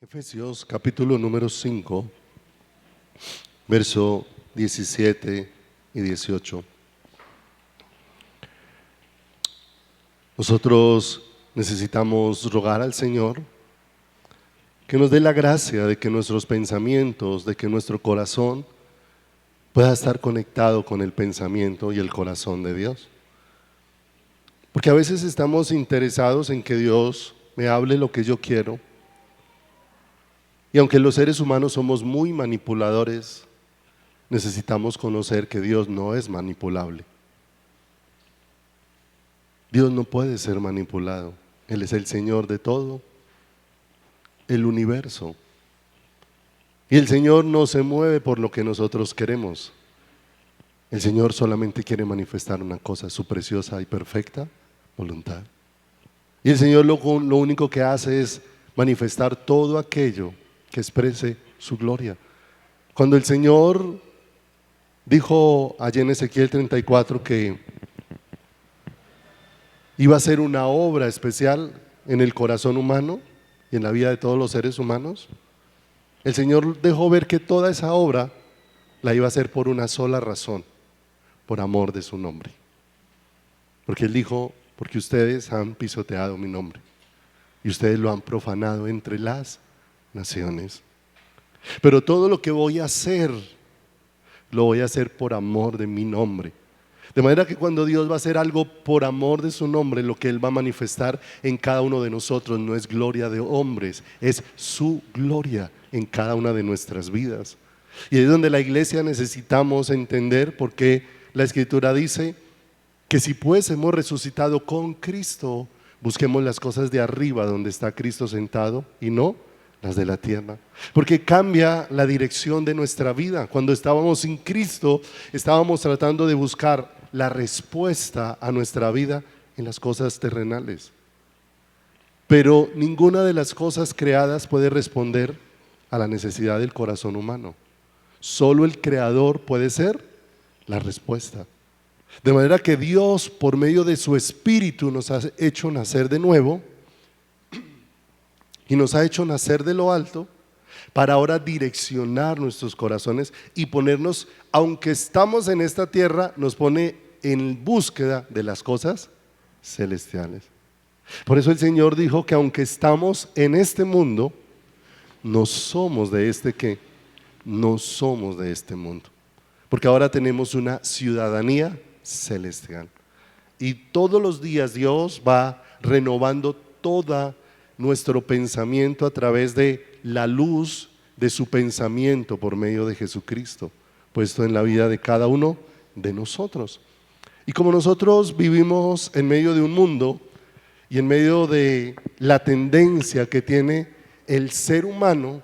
Efesios capítulo número 5, verso 17 y 18. Nosotros necesitamos rogar al Señor que nos dé la gracia de que nuestros pensamientos, de que nuestro corazón pueda estar conectado con el pensamiento y el corazón de Dios. Porque a veces estamos interesados en que Dios me hable lo que yo quiero. Y aunque los seres humanos somos muy manipuladores, necesitamos conocer que Dios no es manipulable. Dios no puede ser manipulado. Él es el Señor de todo el universo. Y el Señor no se mueve por lo que nosotros queremos. El Señor solamente quiere manifestar una cosa, su preciosa y perfecta voluntad. Y el Señor lo único que hace es manifestar todo aquello que exprese su gloria. Cuando el Señor dijo allí en Ezequiel 34 que iba a hacer una obra especial en el corazón humano y en la vida de todos los seres humanos, el Señor dejó ver que toda esa obra la iba a hacer por una sola razón, por amor de su nombre. Porque Él dijo, porque ustedes han pisoteado mi nombre y ustedes lo han profanado entre las naciones. Pero todo lo que voy a hacer, lo voy a hacer por amor de mi nombre. De manera que cuando Dios va a hacer algo por amor de su nombre, lo que Él va a manifestar en cada uno de nosotros no es gloria de hombres, es su gloria en cada una de nuestras vidas. Y es donde la iglesia necesitamos entender, porque la Escritura dice que si pues hemos resucitado con Cristo, busquemos las cosas de arriba donde está Cristo sentado y no las de la tierra, porque cambia la dirección de nuestra vida. Cuando estábamos sin Cristo, estábamos tratando de buscar la respuesta a nuestra vida en las cosas terrenales, pero ninguna de las cosas creadas puede responder a la necesidad del corazón humano. Solo el Creador puede ser la respuesta. De manera que Dios, por medio de su Espíritu, nos ha hecho nacer de nuevo y nos ha hecho nacer de lo alto para ahora direccionar nuestros corazones y ponernos, aunque estamos en esta tierra, nos pone en búsqueda de las cosas celestiales. Por eso el Señor dijo que aunque estamos en este mundo, no somos de este ¿qué? No somos de este mundo, porque ahora tenemos una ciudadanía celestial. Y todos los días Dios va renovando toda nuestro pensamiento a través de la luz de su pensamiento por medio de Jesucristo, puesto en la vida de cada uno de nosotros. Y como nosotros vivimos en medio de un mundo y en medio de la tendencia que tiene el ser humano,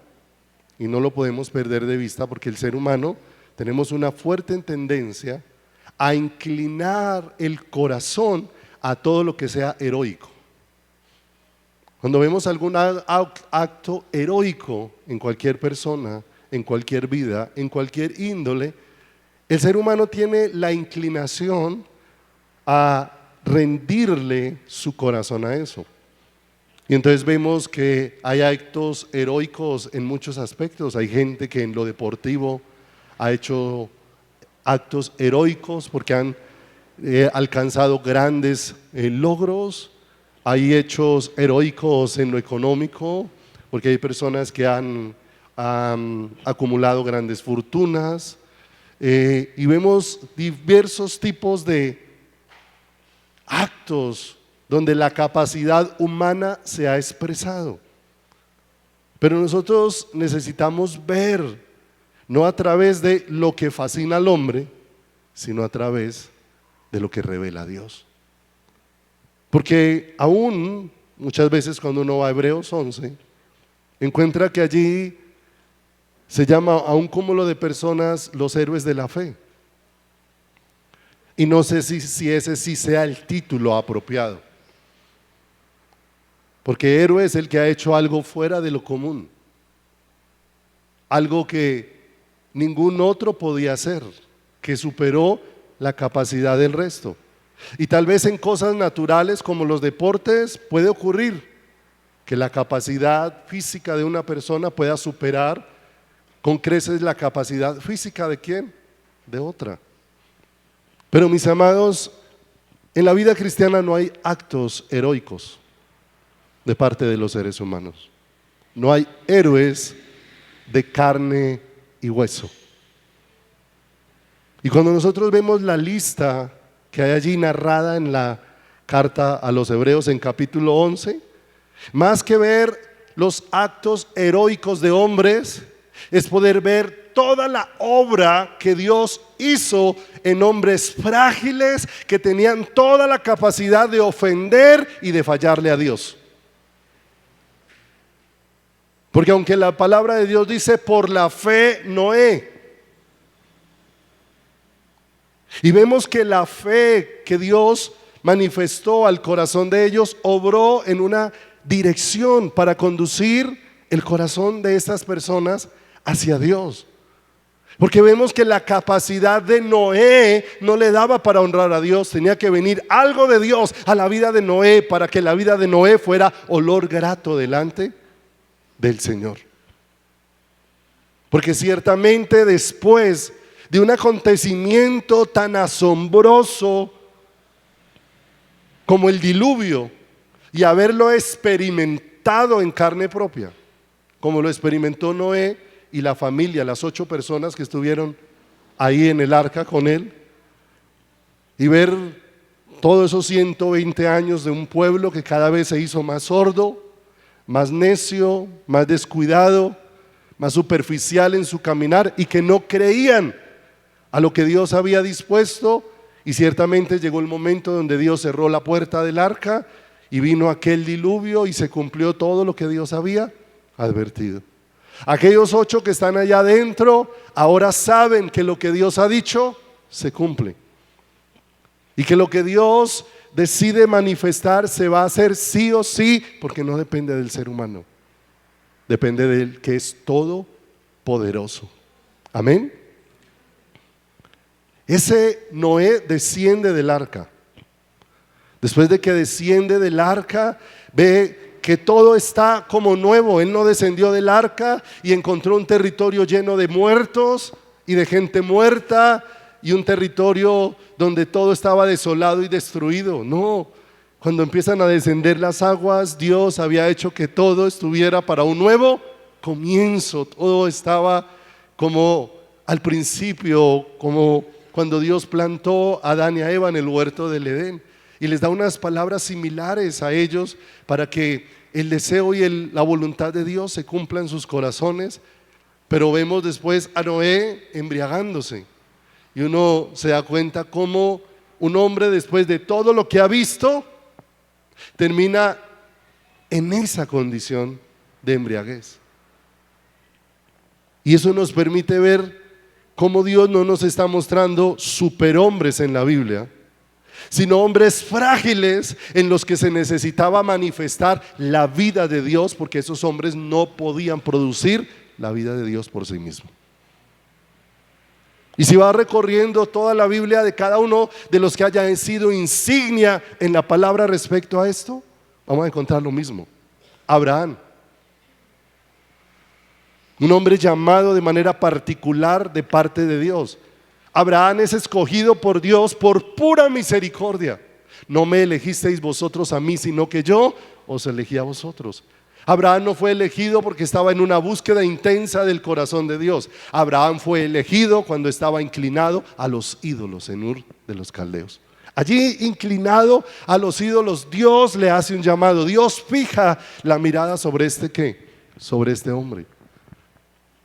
y no lo podemos perder de vista, porque el ser humano tenemos una fuerte tendencia a inclinar el corazón a todo lo que sea heroico. Cuando vemos algún acto heroico en cualquier persona, en cualquier vida, en cualquier índole, el ser humano tiene la inclinación a rendirle su corazón a eso. Y entonces vemos que hay actos heroicos en muchos aspectos. Hay gente que en lo deportivo ha hecho actos heroicos porque han alcanzado grandes logros. Hay hechos heroicos en lo económico, porque hay personas que han acumulado grandes fortunas, y vemos diversos tipos de actos donde la capacidad humana se ha expresado. Pero nosotros necesitamos ver, no a través de lo que fascina al hombre, sino a través de lo que revela Dios. Porque aún muchas veces cuando uno va a Hebreos 11, encuentra que allí se llama a un cúmulo de personas los héroes de la fe. Y no sé si ese sí sea el título apropiado, porque héroe es el que ha hecho algo fuera de lo común, algo que ningún otro podía hacer, que superó la capacidad del resto. Y tal vez en cosas naturales como los deportes puede ocurrir, que la capacidad física de una persona pueda superar con creces la capacidad física de ¿quién? De otra. Pero mis amados, en la vida cristiana no hay actos heroicos de parte de los seres humanos. No hay héroes de carne y hueso. Y cuando nosotros vemos la lista que hay allí narrada en la carta a los Hebreos en capítulo 11, más que ver los actos heroicos de hombres, es poder ver toda la obra que Dios hizo en hombres frágiles que tenían toda la capacidad de ofender y de fallarle a Dios. Porque aunque la palabra de Dios dice por la fe Noé, y vemos que la fe que Dios manifestó al corazón de ellos obró en una dirección para conducir el corazón de estas personas hacia Dios. Porque vemos que la capacidad de Noé no le daba para honrar a Dios. Tenía que venir algo de Dios a la vida de Noé para que la vida de Noé fuera olor grato delante del Señor. Porque ciertamente después de un acontecimiento tan asombroso como el diluvio, y haberlo experimentado en carne propia, como lo experimentó Noé y la familia, las 8 personas que estuvieron ahí en el arca con él, y ver todos esos 120 años de un pueblo que cada vez se hizo más sordo, más necio, más descuidado, más superficial en su caminar, y que no creían a lo que Dios había dispuesto. Y ciertamente llegó el momento donde Dios cerró la puerta del arca y vino aquel diluvio y se cumplió todo lo que Dios había advertido. Aquellos 8 que están allá adentro ahora saben que lo que Dios ha dicho se cumple, y que lo que Dios decide manifestar se va a hacer sí o sí, porque no depende del ser humano, depende del que es todopoderoso. Amén. Ese Noé desciende del arca. Después de que desciende del arca, ve que todo está como nuevo. Él no descendió del arca y encontró un territorio lleno de muertos y de gente muerta, y un territorio donde todo estaba desolado y destruido. No, cuando empiezan a descender las aguas, Dios había hecho que todo estuviera para un nuevo comienzo. Todo estaba como al principio, como cuando Dios plantó a Adán y a Eva en el huerto del Edén, y les da unas palabras similares a ellos para que el deseo y la voluntad de Dios se cumplan en sus corazones. Pero vemos después a Noé embriagándose, y uno se da cuenta cómo un hombre, después de todo lo que ha visto, termina en esa condición de embriaguez. Y eso nos permite ver cómo Dios no nos está mostrando superhombres en la Biblia, sino hombres frágiles en los que se necesitaba manifestar la vida de Dios, porque esos hombres no podían producir la vida de Dios por sí mismos. Y si va recorriendo toda la Biblia de cada uno de los que hayan sido insignia en la palabra respecto a esto, vamos a encontrar lo mismo. Abraham, un hombre llamado de manera particular de parte de Dios. Abraham es escogido por Dios por pura misericordia. No me elegisteis vosotros a mí, sino que yo os elegí a vosotros. Abraham no fue elegido porque estaba en una búsqueda intensa del corazón de Dios. Abraham fue elegido cuando estaba inclinado a los ídolos en Ur de los Caldeos. Allí, inclinado a los ídolos, Dios le hace un llamado. Dios fija la mirada sobre sobre este hombre.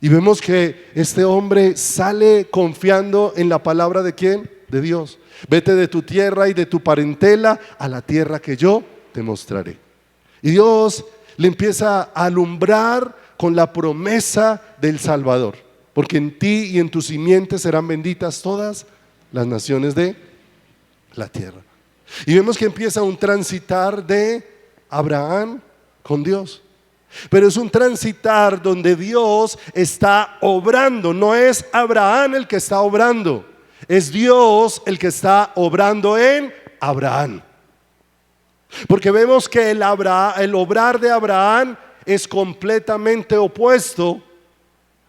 Y vemos que este hombre sale confiando en la palabra de ¿quién? De Dios. Vete de tu tierra y de tu parentela a la tierra que yo te mostraré. Y Dios le empieza a alumbrar con la promesa del Salvador, porque en ti y en tu simiente serán benditas todas las naciones de la tierra. Y vemos que empieza un transitar de Abraham con Dios. Pero es un transitar donde Dios está obrando. No es Abraham el que está obrando, es Dios el que está obrando en Abraham. Porque vemos que el obrar de Abraham es completamente opuesto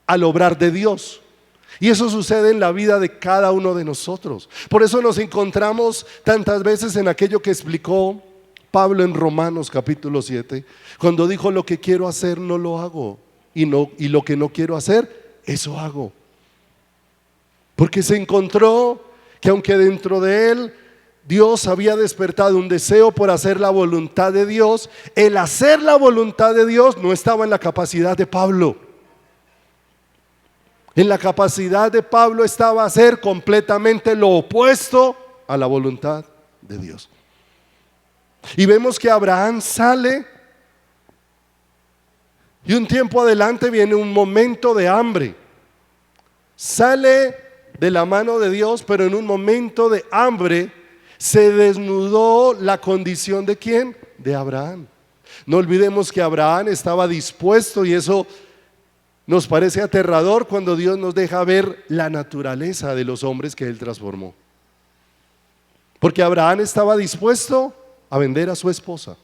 al obrar de Dios. Y eso sucede en la vida de cada uno de nosotros. Por eso nos encontramos tantas veces en aquello que explicó Pablo en Romanos capítulo 7, cuando dijo: lo que quiero hacer no lo hago, y lo que no quiero hacer, eso hago. Porque se encontró que aunque dentro de él Dios había despertado un deseo por hacer la voluntad de Dios, el hacer la voluntad de Dios no estaba en la capacidad de Pablo. En la capacidad de Pablo estaba hacer completamente lo opuesto a la voluntad de Dios. Y vemos que Abraham sale, y un tiempo adelante viene un momento de hambre. Sale de la mano de Dios, pero en un momento de hambre se desnudó la condición de ¿quién? De Abraham. No olvidemos que Abraham estaba dispuesto, y eso nos parece aterrador cuando Dios nos deja ver la naturaleza de los hombres que Él transformó. Porque Abraham estaba dispuesto a vender a su esposa,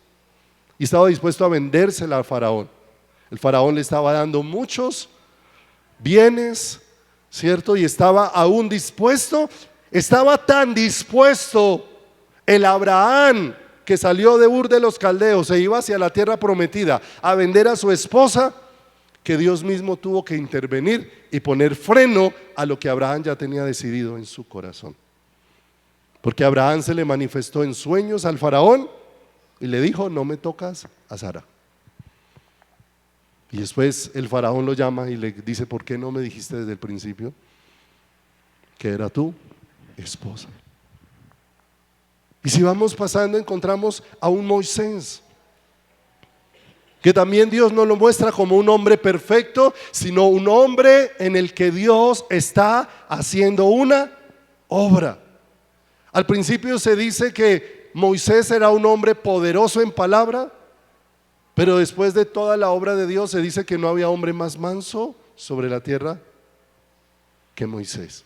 y estaba dispuesto a vendérsela al faraón. El faraón le estaba dando muchos bienes, ¿cierto? Y estaba aún dispuesto, estaba tan dispuesto el Abraham que salió de Ur de los Caldeos e iba hacia la tierra prometida a vender a su esposa, que Dios mismo tuvo que intervenir y poner freno a lo que Abraham ya tenía decidido en su corazón. Porque Abraham se le manifestó en sueños al faraón y le dijo: no me tocas a Sara. Y después el faraón lo llama y le dice: ¿por qué no me dijiste desde el principio que era tu esposa? Y si vamos pasando, encontramos a un Moisés, que también Dios no lo muestra como un hombre perfecto, sino un hombre en el que Dios está haciendo una obra. Al principio se dice que Moisés era un hombre poderoso en palabra, pero después de toda la obra de Dios se dice que no había hombre más manso sobre la tierra que Moisés.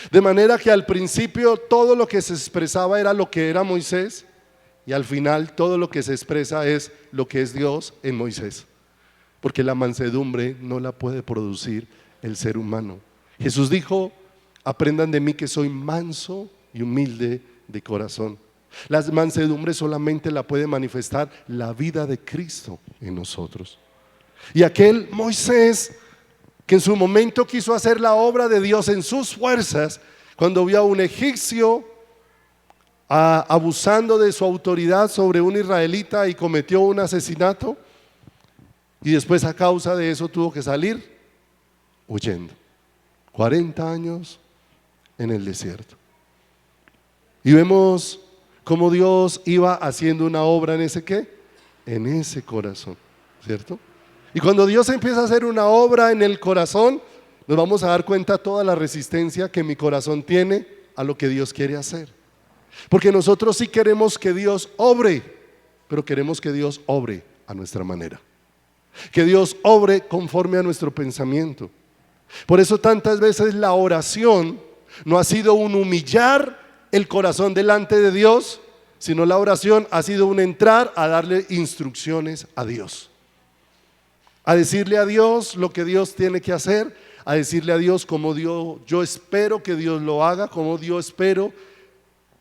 De manera que al principio todo lo que se expresaba era lo que era Moisés, y al final todo lo que se expresa es lo que es Dios en Moisés. Porque la mansedumbre no la puede producir el ser humano. Jesús dijo: aprendan de mí que soy manso y humilde de corazón. La mansedumbre solamente la puede manifestar la vida de Cristo en nosotros. Y aquel Moisés que en su momento quiso hacer la obra de Dios en sus fuerzas, cuando vio a un egipcio abusando de su autoridad sobre un israelita y cometió un asesinato, y después a causa de eso tuvo que salir huyendo. 40 años en el desierto. Y vemos cómo Dios iba haciendo una obra en ese ¿qué? En ese corazón, ¿cierto? Y cuando Dios empieza a hacer una obra en el corazón, nos vamos a dar cuenta toda la resistencia que mi corazón tiene a lo que Dios quiere hacer. Porque nosotros sí queremos que Dios obre, pero queremos que Dios obre a nuestra manera, que Dios obre conforme a nuestro pensamiento. Por eso tantas veces la oración no ha sido un humillar el corazón delante de Dios, sino la oración ha sido un entrar a darle instrucciones a Dios, a decirle a Dios lo que Dios tiene que hacer, a decirle a Dios cómo yo espero que Dios lo haga, cómo yo espero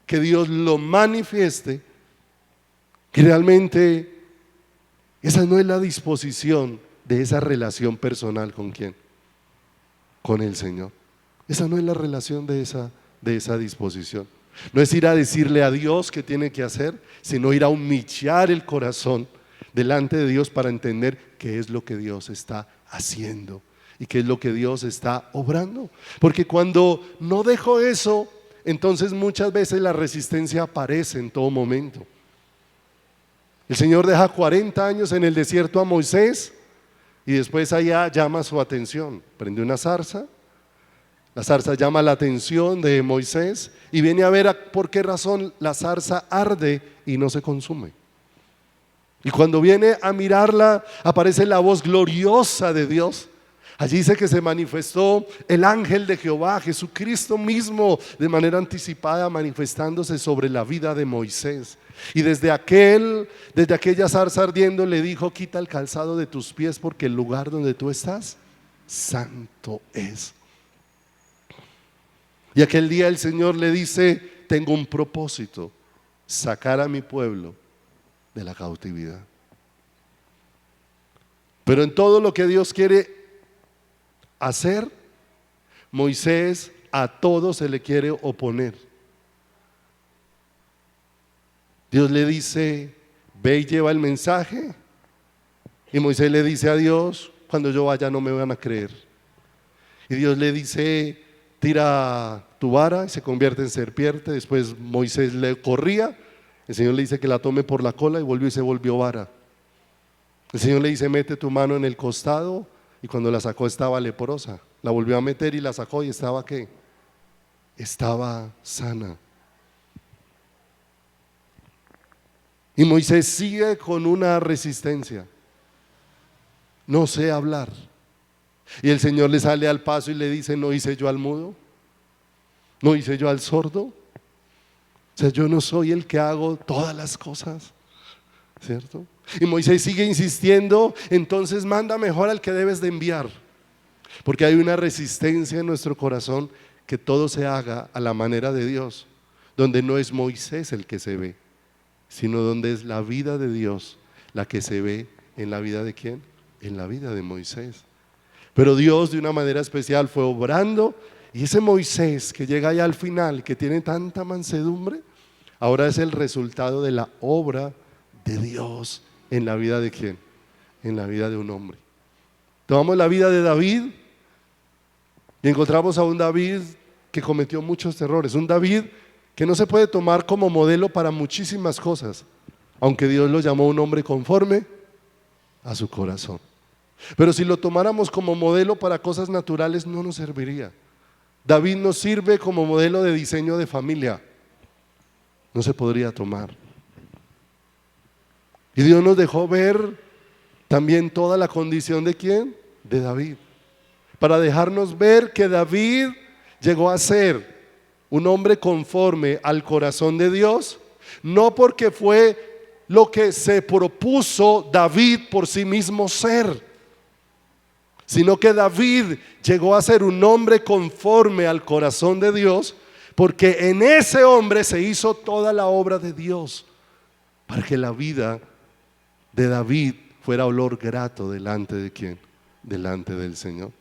que Dios lo manifieste. Que realmente esa no es la disposición de esa relación personal. ¿Con quién? Con el Señor. Esa no es la relación de esa disposición. No es ir a decirle a Dios qué tiene que hacer, sino ir a humillar el corazón delante de Dios para entender qué es lo que Dios está haciendo y qué es lo que Dios está obrando. Porque cuando no dejo eso, entonces muchas veces la resistencia aparece en todo momento. El Señor deja 40 años en el desierto a Moisés, y después allá llama su atención. Prende una zarza, la zarza llama la atención de Moisés, y viene a ver por qué razón la zarza arde y no se consume. Y cuando viene a mirarla, aparece la voz gloriosa de Dios, Allí dice que se manifestó el ángel de Jehová, Jesucristo mismo, de manera anticipada, manifestándose sobre la vida de Moisés. Y desde aquella zarza ardiendo le dijo: quita el calzado de tus pies, porque el lugar donde tú estás, santo es. Y aquel día el Señor le dice: tengo un propósito, sacar a mi pueblo de la cautividad. Pero en todo lo que Dios quiere hacer, Moisés a todo se le quiere oponer. Dios le dice: ve y lleva el mensaje. Y Moisés le dice a Dios: cuando yo vaya no me van a creer. Y Dios le dice: tira tu vara, y se convierte en serpiente. Después Moisés le corría, el Señor le dice que la tome por la cola, y se volvió vara. El Señor le dice: mete tu mano en el costado, y cuando la sacó estaba leprosa. La volvió a meter y la sacó, y estaba ¿qué? Estaba sana. Y Moisés sigue con una resistencia: no sé hablar. Y el Señor le sale al paso y le dice: ¿no hice yo al mudo? ¿No hice yo al sordo? O sea, yo no soy el que hago todas las cosas, ¿cierto? Y Moisés sigue insistiendo: entonces manda mejor al que debes de enviar. Porque hay una resistencia en nuestro corazón, que todo se haga a la manera de Dios, donde no es Moisés el que se ve, sino donde es la vida de Dios la que se ve. ¿En la vida de quién? En la vida de Moisés. Pero Dios de una manera especial fue obrando, y ese Moisés que llega ya al final, que tiene tanta mansedumbre, ahora es el resultado de la obra de Dios en la vida de quién? En la vida de un hombre. Tomamos la vida de David y encontramos a un David que cometió muchos errores, un David que no se puede tomar como modelo para muchísimas cosas, aunque Dios lo llamó un hombre conforme a su corazón. Pero si lo tomáramos como modelo para cosas naturales, no nos serviría. David nos sirve como modelo de diseño de familia, no se podría tomar. Y Dios nos dejó ver también toda la condición de ¿quién? De David, para dejarnos ver que David llegó a ser un hombre conforme al corazón de Dios, no porque fue lo que se propuso David por sí mismo ser, sino que David llegó a ser un hombre conforme al corazón de Dios, porque en ese hombre se hizo toda la obra de Dios, para que la vida de David fuera olor grato delante de ¿quién? Delante del Señor.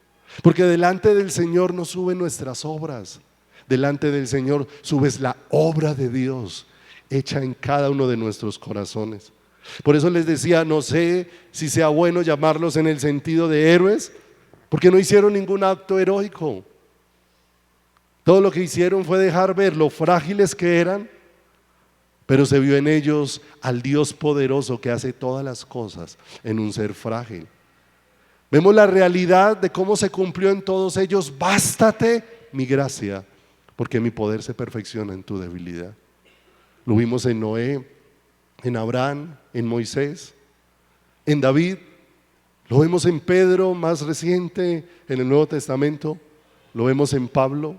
Porque delante del Señor no suben nuestras obras, delante del Señor subes la obra de Dios hecha en cada uno de nuestros corazones. Por eso les decía, no sé si sea bueno llamarlos en el sentido de héroes, porque no hicieron ningún acto heroico. Todo lo que hicieron fue dejar ver lo frágiles que eran, pero se vio en ellos al Dios poderoso que hace todas las cosas en un ser frágil. Vemos la realidad de cómo se cumplió en todos ellos: bástate mi gracia, porque mi poder se perfecciona en tu debilidad. Lo vimos en Noé, en Abraham, en Moisés, en David. Lo vemos en Pedro, más reciente en el Nuevo Testamento. Lo vemos en Pablo.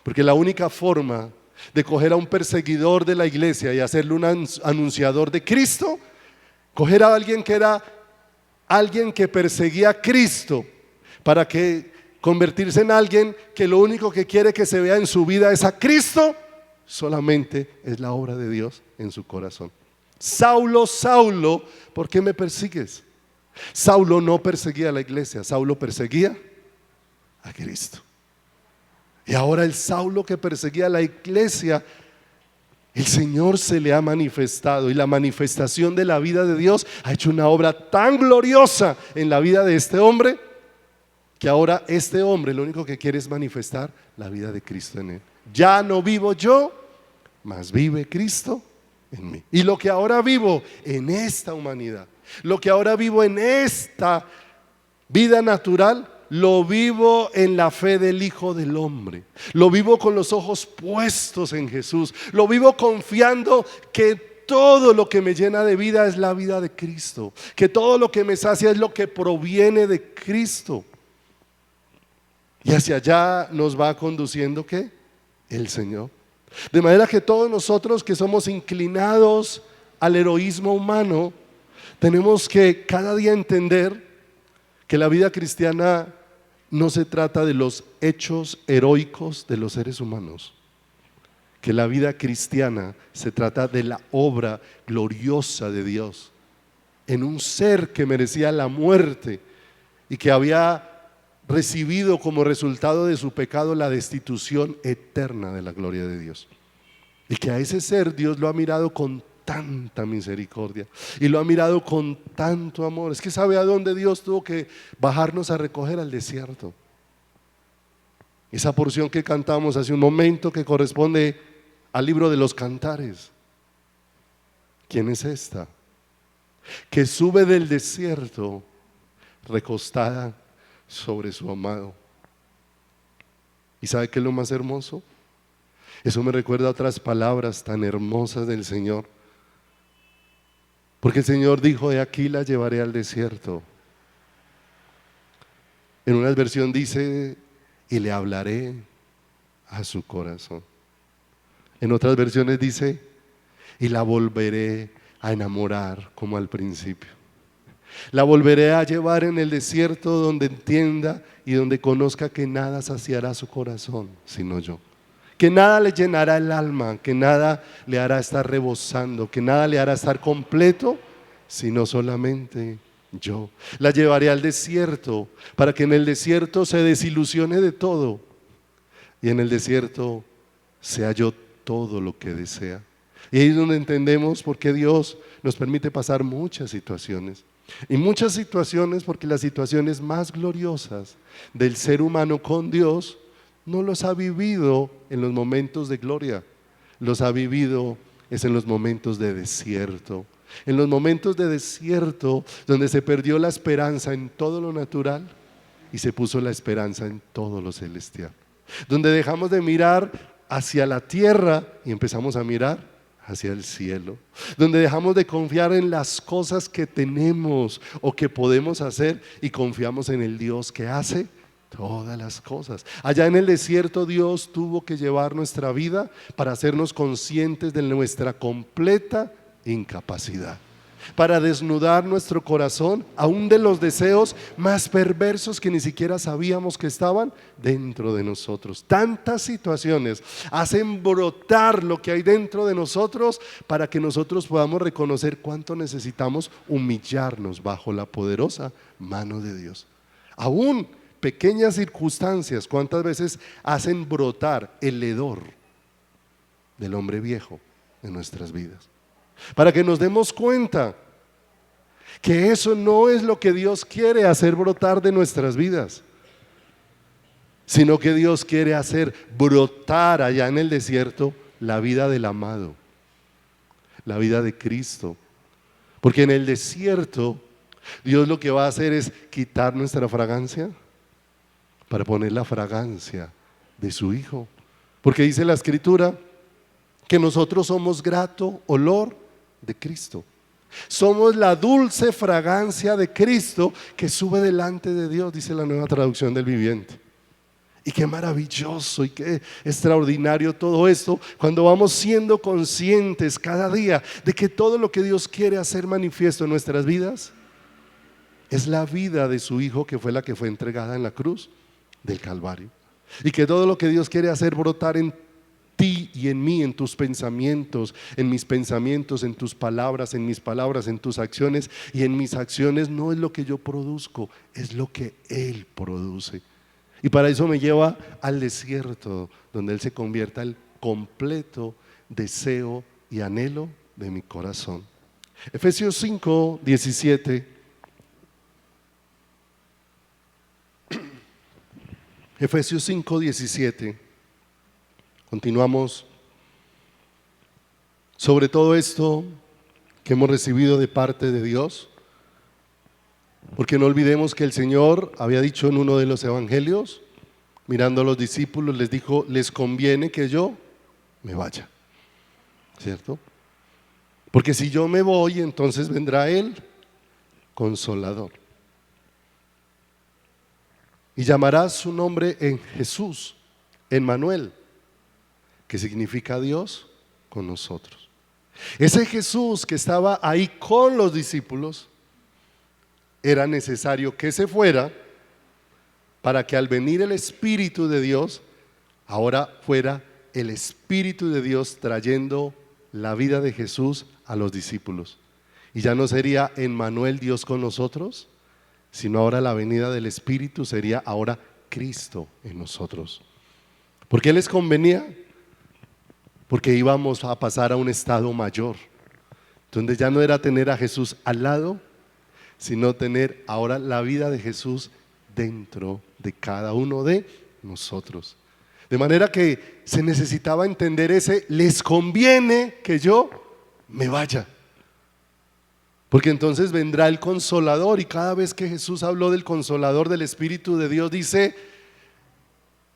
Porque la única forma de coger a un perseguidor de la iglesia y hacerle un anunciador de Cristo, coger a alguien que era alguien que perseguía a Cristo, para que convertirse en alguien que lo único que quiere que se vea en su vida es a Cristo, solamente es la obra de Dios en su corazón. Saulo, Saulo, ¿por qué me persigues? Saulo no perseguía a la iglesia, Saulo perseguía a Cristo. Y ahora el Saulo que perseguía a la iglesia, el Señor se le ha manifestado, y la manifestación de la vida de Dios ha hecho una obra tan gloriosa en la vida de este hombre, que ahora este hombre lo único que quiere es manifestar la vida de Cristo en él. Ya no vivo yo, mas vive Cristo en mí. Y lo que ahora vivo en esta humanidad, lo que ahora vivo en esta vida natural, lo vivo en la fe del Hijo del Hombre. Lo vivo con los ojos puestos en Jesús. Lo vivo confiando que todo lo que me llena de vida es la vida de Cristo, que todo lo que me sacia es lo que proviene de Cristo. Y hacia allá nos va conduciendo ¿qué? El Señor. De manera que todos nosotros que somos inclinados al heroísmo humano, tenemos que cada día entender que la vida cristiana no se trata de los hechos heroicos de los seres humanos, que la vida cristiana se trata de la obra gloriosa de Dios en un ser que merecía la muerte y que había recibido como resultado de su pecado la destitución eterna de la gloria de Dios. Y que a ese ser Dios lo ha mirado con tanta misericordia y lo ha mirado con tanto amor. Es que sabe a dónde Dios tuvo que bajarnos a recoger al desierto. Esa porción que cantamos hace un momento que corresponde al libro de los Cantares. ¿Quién es esta? Que sube del desierto recostada sobre su amado. ¿Y sabe qué es lo más hermoso? Eso me recuerda a otras palabras tan hermosas del Señor. Porque el Señor dijo: de aquí la llevaré al desierto. En una versión dice: y le hablaré a su corazón. En otras versiones dice: y la volveré a enamorar como al principio. La volveré a llevar en el desierto donde entienda y donde conozca que nada saciará su corazón sino yo. Que nada le llenará el alma, que nada le hará estar rebosando, que nada le hará estar completo, sino solamente yo. La llevaré al desierto para que en el desierto se desilusione de todo y en el desierto sea yo todo lo que desea. Y ahí es donde entendemos por qué Dios nos permite pasar muchas situaciones. Y muchas situaciones porque las situaciones más gloriosas del ser humano con Dios no los ha vivido en los momentos de gloria, los ha vivido es en los momentos de desierto. En los momentos de desierto donde se perdió la esperanza en todo lo natural y se puso la esperanza en todo lo celestial. Donde dejamos de mirar hacia la tierra y empezamos a mirar hacia el cielo. Donde dejamos de confiar en las cosas que tenemos o que podemos hacer y confiamos en el Dios que hace todas las cosas. Allá en el desierto Dios tuvo que llevar nuestra vida para hacernos conscientes de nuestra completa incapacidad, para desnudar nuestro corazón aún de los deseos más perversos que ni siquiera sabíamos que estaban dentro de nosotros. Tantas situaciones hacen brotar lo que hay dentro de nosotros para que nosotros podamos reconocer cuánto necesitamos humillarnos bajo la poderosa mano de Dios. Aún pequeñas circunstancias, ¿cuántas veces hacen brotar el hedor del hombre viejo en nuestras vidas? Para que nos demos cuenta que eso no es lo que Dios quiere hacer brotar de nuestras vidas, sino que Dios quiere hacer brotar allá en el desierto la vida del amado, la vida de Cristo. Porque en el desierto Dios lo que va a hacer es quitar nuestra fragancia para poner la fragancia de su Hijo. Porque dice la Escritura que nosotros somos grato olor de Cristo. Somos la dulce fragancia de Cristo que sube delante de Dios, dice la Nueva Traducción del Viviente. Y qué maravilloso y qué extraordinario todo esto cuando vamos siendo conscientes cada día de que todo lo que Dios quiere hacer manifiesto en nuestras vidas es la vida de su Hijo, que fue la que fue entregada en la cruz del Calvario. Y que todo lo que Dios quiere hacer brotar en ti y en mí, en tus pensamientos, en mis pensamientos, en tus palabras, en mis palabras, en tus acciones y en mis acciones, no es lo que yo produzco, es lo que Él produce. Y para eso me lleva al desierto, donde Él se convierta el completo deseo y anhelo de mi corazón. Efesios 5, 17. Efesios 5, 17. Continuamos sobre todo esto que hemos recibido de parte de Dios, porque no olvidemos que el Señor había dicho en uno de los evangelios, mirando a los discípulos, les dijo: les conviene que yo me vaya, ¿cierto? Porque si yo me voy, entonces vendrá el Consolador. y llamarás su nombre en Jesús, Emmanuel, que significa Dios con nosotros. Ese Jesús que estaba ahí con los discípulos, era necesario que se fuera para que al venir el Espíritu de Dios, ahora fuera el Espíritu de Dios trayendo la vida de Jesús a los discípulos. Y ya no sería Emmanuel, Dios con nosotros, sino ahora la venida del Espíritu sería ahora Cristo en nosotros. ¿Por qué les convenía? Porque íbamos a pasar a un estado mayor, donde ya no era tener a Jesús al lado, sino tener ahora la vida de Jesús dentro de cada uno de nosotros. De manera que se necesitaba entender les conviene que yo me vaya. Porque entonces vendrá el Consolador, y cada vez que Jesús habló del Consolador, del Espíritu de Dios, dice: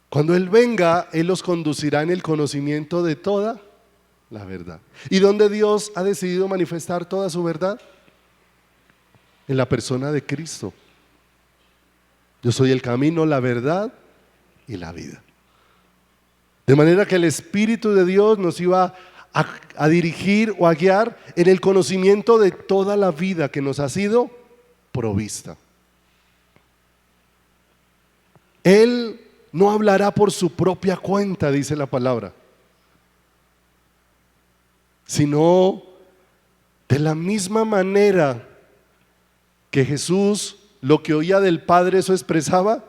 cuando Él venga, Él los conducirá en el conocimiento de toda la verdad. ¿Y dónde Dios ha decidido manifestar toda su verdad? En la persona de Cristo. Yo soy el camino, la verdad y la vida. De manera que el Espíritu de Dios nos iba a dirigir o a guiar en el conocimiento de toda la vida que nos ha sido provista. Él no hablará por su propia cuenta, dice la palabra, sino de la misma manera que Jesús lo que oía del Padre, eso expresaba.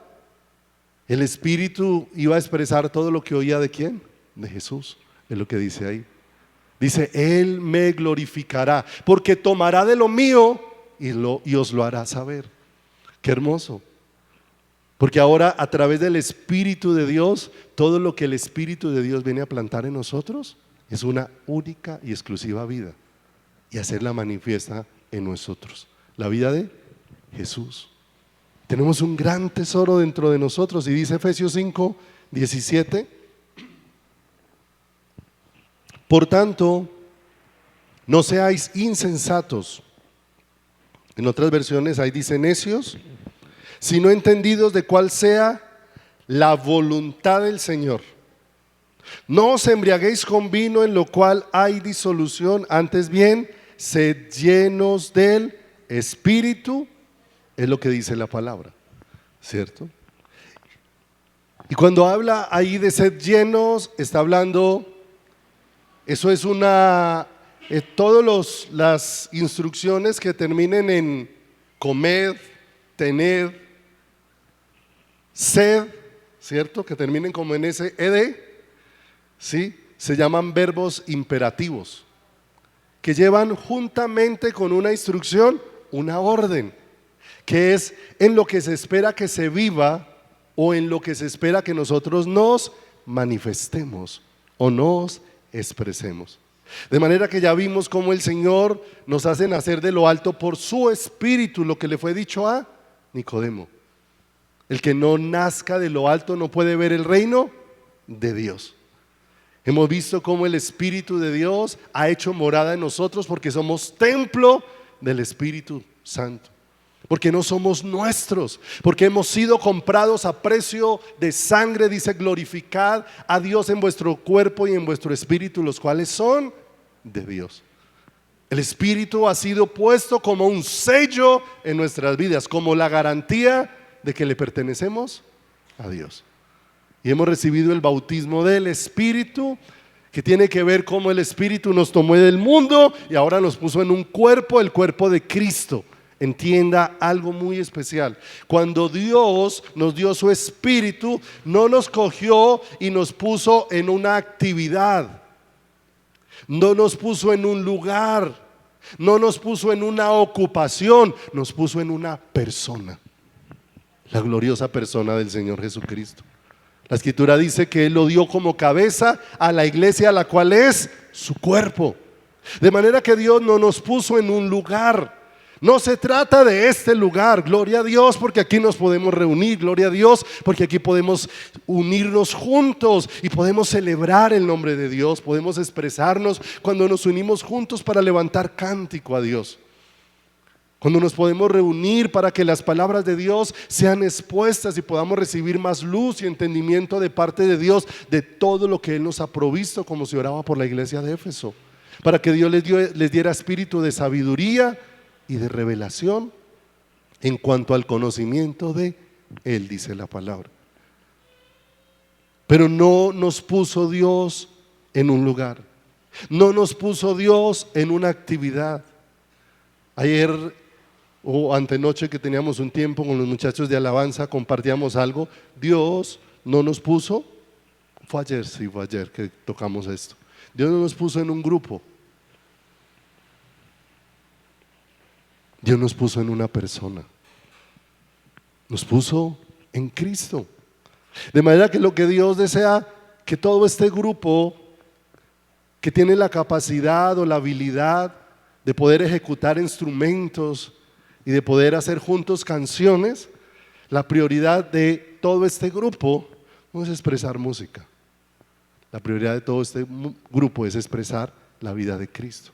El Espíritu iba a expresar todo lo que oía ¿de quién? De Jesús, es lo que dice ahí. Dice: Él me glorificará, porque tomará de lo mío y os lo hará saber. Qué hermoso. Porque ahora, a través del Espíritu de Dios, todo lo que el Espíritu de Dios viene a plantar en nosotros es una única y exclusiva vida, y hacerla manifiesta en nosotros. La vida de Jesús. Tenemos un gran tesoro dentro de nosotros, y dice Efesios 5:17: por tanto, no seáis insensatos. En otras versiones ahí dice necios, sino entendidos de cuál sea la voluntad del Señor. No os embriaguéis con vino, en lo cual hay disolución, antes bien, sed llenos del Espíritu, es lo que dice la palabra, ¿cierto? Y cuando habla ahí de sed llenos, está hablando, eso es todas las instrucciones que terminen en comer, tener, sed, ¿cierto? Que terminen como en ese ed, ¿sí? Se llaman verbos imperativos, que llevan juntamente con una instrucción, una orden, que es en lo que se espera que se viva, o en lo que se espera que nosotros nos manifestemos o nos expresemos. De manera que ya vimos cómo el Señor nos hace nacer de lo alto por su Espíritu, lo que le fue dicho a Nicodemo: el que no nazca de lo alto no puede ver el reino de Dios. Hemos visto cómo el Espíritu de Dios ha hecho morada en nosotros, porque somos templo del Espíritu Santo, porque no somos nuestros, porque hemos sido comprados a precio de sangre. Dice: glorificad a Dios en vuestro cuerpo y en vuestro espíritu, los cuales son de Dios. El Espíritu ha sido puesto como un sello en nuestras vidas, como la garantía de que le pertenecemos a Dios. Y hemos recibido el bautismo del Espíritu, que tiene que ver cómo el Espíritu nos tomó del mundo y ahora nos puso en un cuerpo, el cuerpo de Cristo. Entienda algo muy especial: cuando Dios nos dio su Espíritu, no nos cogió y nos puso en una actividad, no nos puso en un lugar, no nos puso en una ocupación, nos puso en una persona, la gloriosa persona del Señor Jesucristo. La Escritura dice que Él lo dio como cabeza a la iglesia, la cual es su cuerpo. De manera que Dios no nos puso en un lugar. No se trata de este lugar, gloria a Dios, porque aquí nos podemos reunir, gloria a Dios, porque aquí podemos unirnos juntos y podemos celebrar el nombre de Dios, podemos expresarnos cuando nos unimos juntos para levantar cántico a Dios. Cuando nos podemos reunir para que las palabras de Dios sean expuestas y podamos recibir más luz y entendimiento de parte de Dios de todo lo que Él nos ha provisto, como se oraba por la iglesia de Éfeso, para que Dios les diera espíritu de sabiduría y de revelación en cuanto al conocimiento de Él, dice la palabra. Pero no nos puso Dios en un lugar, no nos puso Dios en una actividad. Ayer o antenoche que teníamos un tiempo con los muchachos de alabanza, compartíamos algo. Dios no nos puso, fue ayer que tocamos esto. Dios no nos puso en un grupo, Dios nos puso en una persona, nos puso en Cristo. De manera que lo que Dios desea, que todo este grupo que tiene la capacidad o la habilidad de poder ejecutar instrumentos y de poder hacer juntos canciones, la prioridad de todo este grupo no es expresar música. La prioridad de todo este grupo es expresar la vida de Cristo.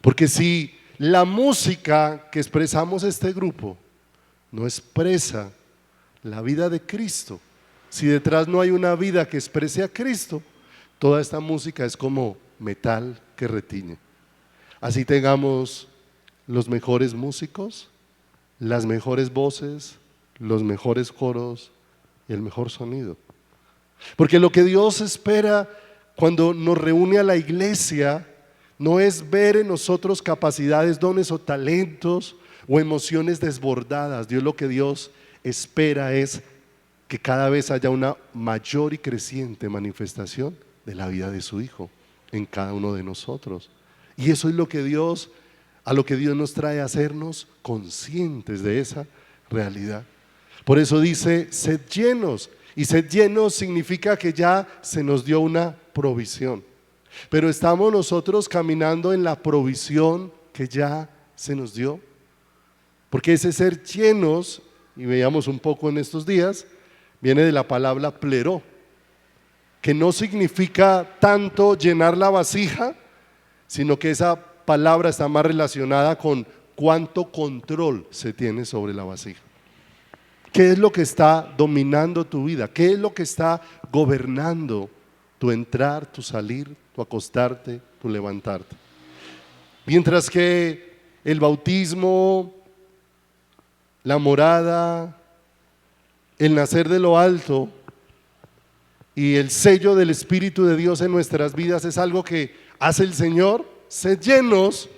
Porque si la música que expresamos este grupo no expresa la vida de Cristo, si detrás no hay una vida que exprese a Cristo, toda esta música es como metal que retiñe. Así tengamos los mejores músicos, las mejores voces, los mejores coros y el mejor sonido. Porque lo que Dios espera cuando nos reúne a la iglesia no es ver en nosotros capacidades, dones o talentos o emociones desbordadas. Lo que Dios espera es que cada vez haya una mayor y creciente manifestación de la vida de su Hijo en cada uno de nosotros. Y eso es a lo que Dios nos trae a hacernos conscientes de esa realidad. Por eso dice, sed llenos. Y sed llenos significa que ya se nos dio una provisión. Pero estamos nosotros caminando en la provisión que ya se nos dio. Porque ese ser llenos, y veíamos un poco en estos días, viene de la palabra pleró, que no significa tanto llenar la vasija, sino que esa palabra está más relacionada con cuánto control se tiene sobre la vasija. ¿Qué es lo que está dominando tu vida? ¿Qué es lo que está gobernando tu entrar, tu salir, tu acostarte, tu levantarte? Mientras que el bautismo, la morada, el nacer de lo alto y el sello del Espíritu de Dios en nuestras vidas es algo que hace el Señor, sed llenos,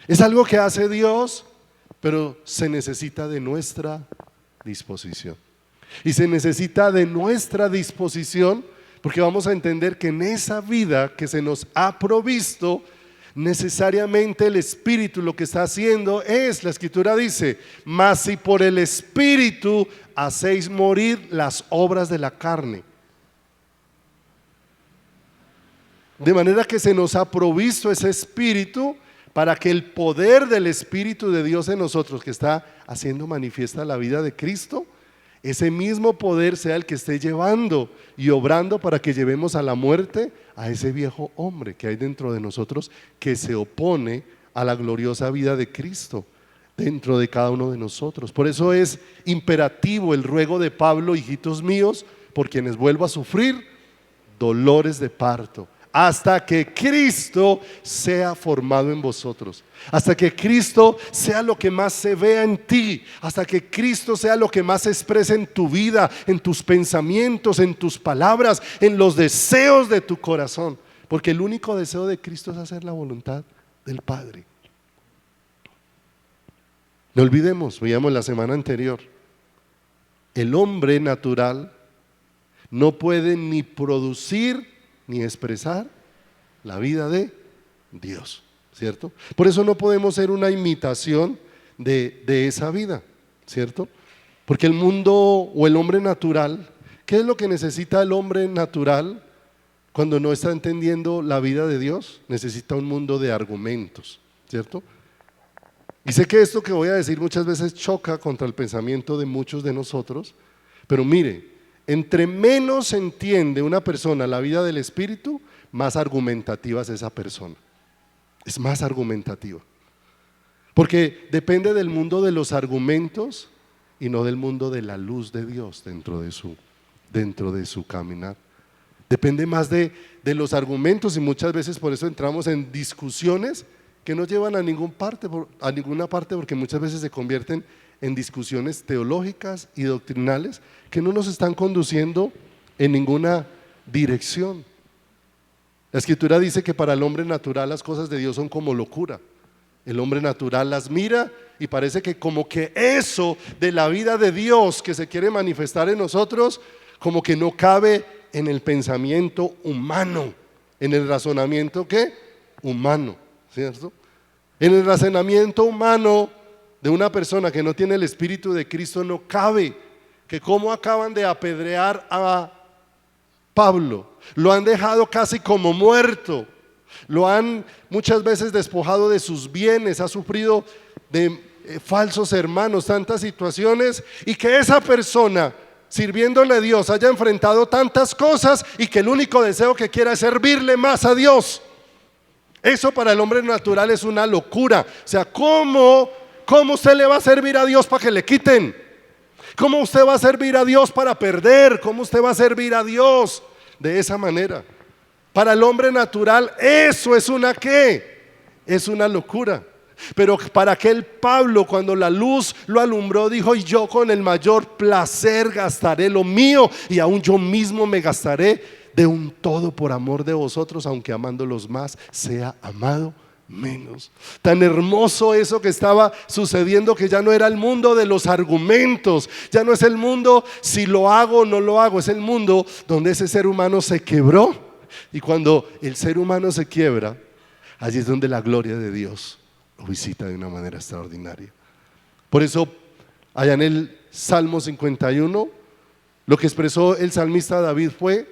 es algo que hace Dios, pero se necesita de nuestra disposición. Y se necesita de nuestra disposición porque vamos a entender que en esa vida que se nos ha provisto, necesariamente el Espíritu lo que está haciendo es, la Escritura dice, mas si por el Espíritu hacéis morir las obras de la carne. De manera que se nos ha provisto ese Espíritu para que el poder del Espíritu de Dios en nosotros, que está haciendo manifiesta la vida de Cristo, ese mismo poder sea el que esté llevando y obrando para que llevemos a la muerte a ese viejo hombre que hay dentro de nosotros, que se opone a la gloriosa vida de Cristo dentro de cada uno de nosotros. Por eso es imperativo el ruego de Pablo, hijitos míos, por quienes vuelvo a sufrir dolores de parto, hasta que Cristo sea formado en vosotros, hasta que Cristo sea lo que más se vea en ti, hasta que Cristo sea lo que más se exprese en tu vida, en tus pensamientos, en tus palabras, en los deseos de tu corazón, porque el único deseo de Cristo es hacer la voluntad del Padre. No olvidemos, veíamos la semana anterior, el hombre natural no puede ni producir ni expresar la vida de Dios, ¿cierto? Por eso no podemos ser una imitación de esa vida, ¿cierto? Porque el mundo o el hombre natural, ¿qué es lo que necesita el hombre natural cuando no está entendiendo la vida de Dios? Necesita un mundo de argumentos, ¿cierto? Y sé que esto que voy a decir muchas veces choca contra el pensamiento de muchos de nosotros, pero mire, entre menos entiende una persona la vida del Espíritu, más argumentativa es esa persona. Es más argumentativa. Porque depende del mundo de los argumentos y no del mundo de la luz de Dios dentro de su caminar. Depende más de los argumentos, y muchas veces por eso entramos en discusiones que no llevan a ninguna parte, porque muchas veces se convierten en discusiones teológicas y doctrinales que no nos están conduciendo en ninguna dirección. La Escritura dice que para el hombre natural las cosas de Dios son como locura. El hombre natural las mira y parece que como que eso de la vida de Dios que se quiere manifestar en nosotros, como que no cabe en el pensamiento humano, en el razonamiento ¿qué? Humano, ¿cierto? En el razonamiento humano de una persona que no tiene el Espíritu de Cristo no cabe que cómo acaban de apedrear a Pablo, lo han dejado casi como muerto, lo han muchas veces despojado de sus bienes, ha sufrido de falsos hermanos, tantas situaciones, y que esa persona sirviéndole a Dios haya enfrentado tantas cosas y que el único deseo que quiera es servirle más a Dios. Eso para el hombre natural es una locura. O sea, ¿cómo usted le va a servir a Dios para que le quiten? ¿Cómo usted va a servir a Dios para perder? ¿Cómo usted va a servir a Dios de esa manera? Para el hombre natural eso es una ¿qué? Es una locura. Pero para aquel Pablo, cuando la luz lo alumbró, dijo: y yo con el mayor placer gastaré lo mío, y aún yo mismo me gastaré de un todo por amor de vosotros, aunque amándolos más sea amado menos. Tan hermoso eso que estaba sucediendo, que ya no era el mundo de los argumentos, ya no es el mundo si lo hago o no lo hago, es el mundo donde ese ser humano se quebró. Y cuando el ser humano se quiebra, allí es donde la gloria de Dios lo visita de una manera extraordinaria. Por eso allá en el Salmo 51 lo que expresó el salmista David fue: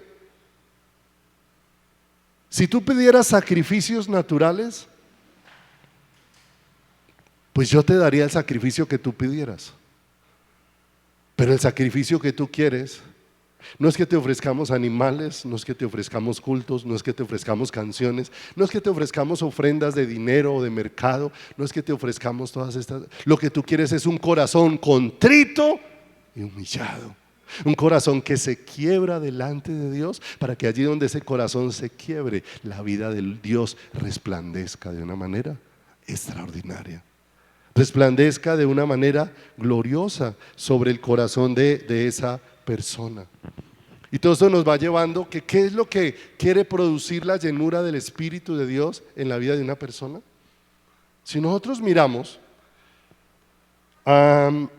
si tú pidieras sacrificios naturales, pues yo te daría el sacrificio que tú pidieras. Pero el sacrificio que tú quieres no es que te ofrezcamos animales, no es que te ofrezcamos cultos, no es que te ofrezcamos canciones, no es que te ofrezcamos ofrendas de dinero o de mercado, no es que te ofrezcamos todas estas. Lo que tú quieres es un corazón contrito y humillado, un corazón que se quiebra delante de Dios, para que allí donde ese corazón se quiebre, la vida del Dios resplandezca de una manera extraordinaria, resplandezca de una manera gloriosa sobre el corazón de esa persona. Y todo esto nos va llevando que ¿qué es lo que quiere producir la llenura del Espíritu de Dios en la vida de una persona? Si nosotros miramos, cuando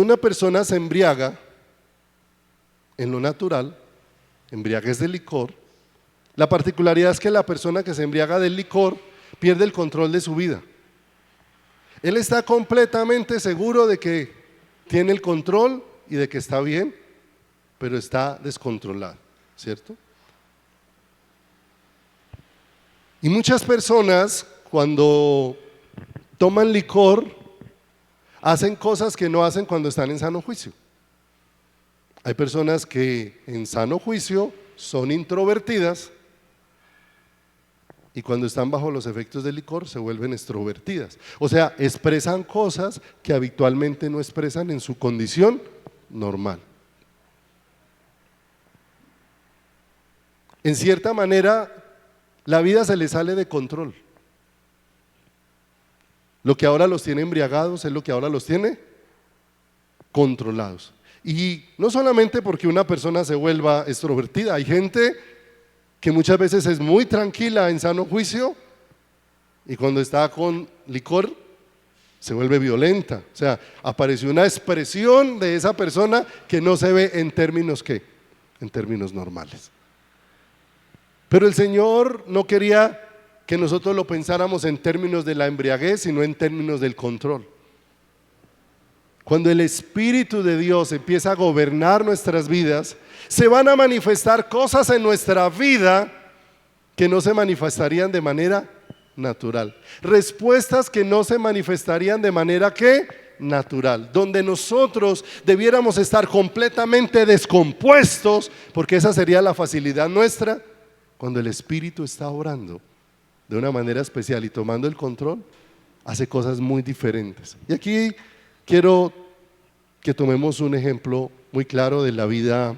una persona se embriaga en lo natural, embriaguez de licor, la particularidad es que la persona que se embriaga del licor pierde el control de su vida. Él está completamente seguro de que tiene el control y de que está bien, pero está descontrolado, ¿cierto? Y muchas personas cuando toman licor hacen cosas que no hacen cuando están en sano juicio. Hay personas que en sano juicio son introvertidas y cuando están bajo los efectos del licor se vuelven extrovertidas. O sea, expresan cosas que habitualmente no expresan en su condición normal. En cierta manera, la vida se les sale de control. Lo que ahora los tiene embriagados es lo que ahora los tiene controlados. Y no solamente porque una persona se vuelva extrovertida, hay gente que muchas veces es muy tranquila en sano juicio y cuando está con licor se vuelve violenta. O sea, apareció una expresión de esa persona que no se ve en términos ¿qué? En términos normales. Pero el Señor no quería que nosotros lo pensáramos en términos de la embriaguez, sino en términos del control. Cuando el Espíritu de Dios empieza a gobernar nuestras vidas, se van a manifestar cosas en nuestra vida que no se manifestarían de manera natural. Respuestas que no se manifestarían de manera ¿qué? Natural. Donde nosotros debiéramos estar completamente descompuestos, porque esa sería la facilidad nuestra. Cuando el Espíritu está obrando de una manera especial y tomando el control, hace cosas muy diferentes. Y aquí quiero que tomemos un ejemplo muy claro de la vida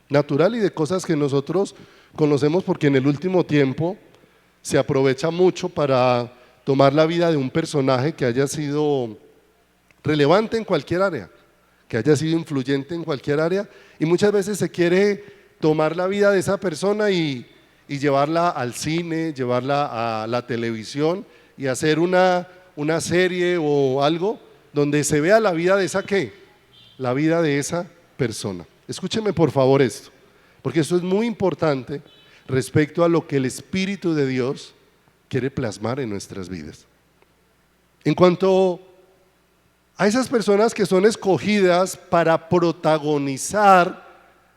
natural y de cosas que nosotros conocemos, porque en el último tiempo se aprovecha mucho para tomar la vida de un personaje que haya sido relevante en cualquier área, que haya sido influyente en cualquier área, y muchas veces se quiere tomar la vida de esa persona y llevarla al cine, llevarla a la televisión y hacer una serie o algo donde se vea la vida de esa ¿qué? La vida de esa persona. Escúcheme por favor esto, porque esto es muy importante respecto a lo que el Espíritu de Dios quiere plasmar en nuestras vidas. En cuanto a esas personas que son escogidas para protagonizar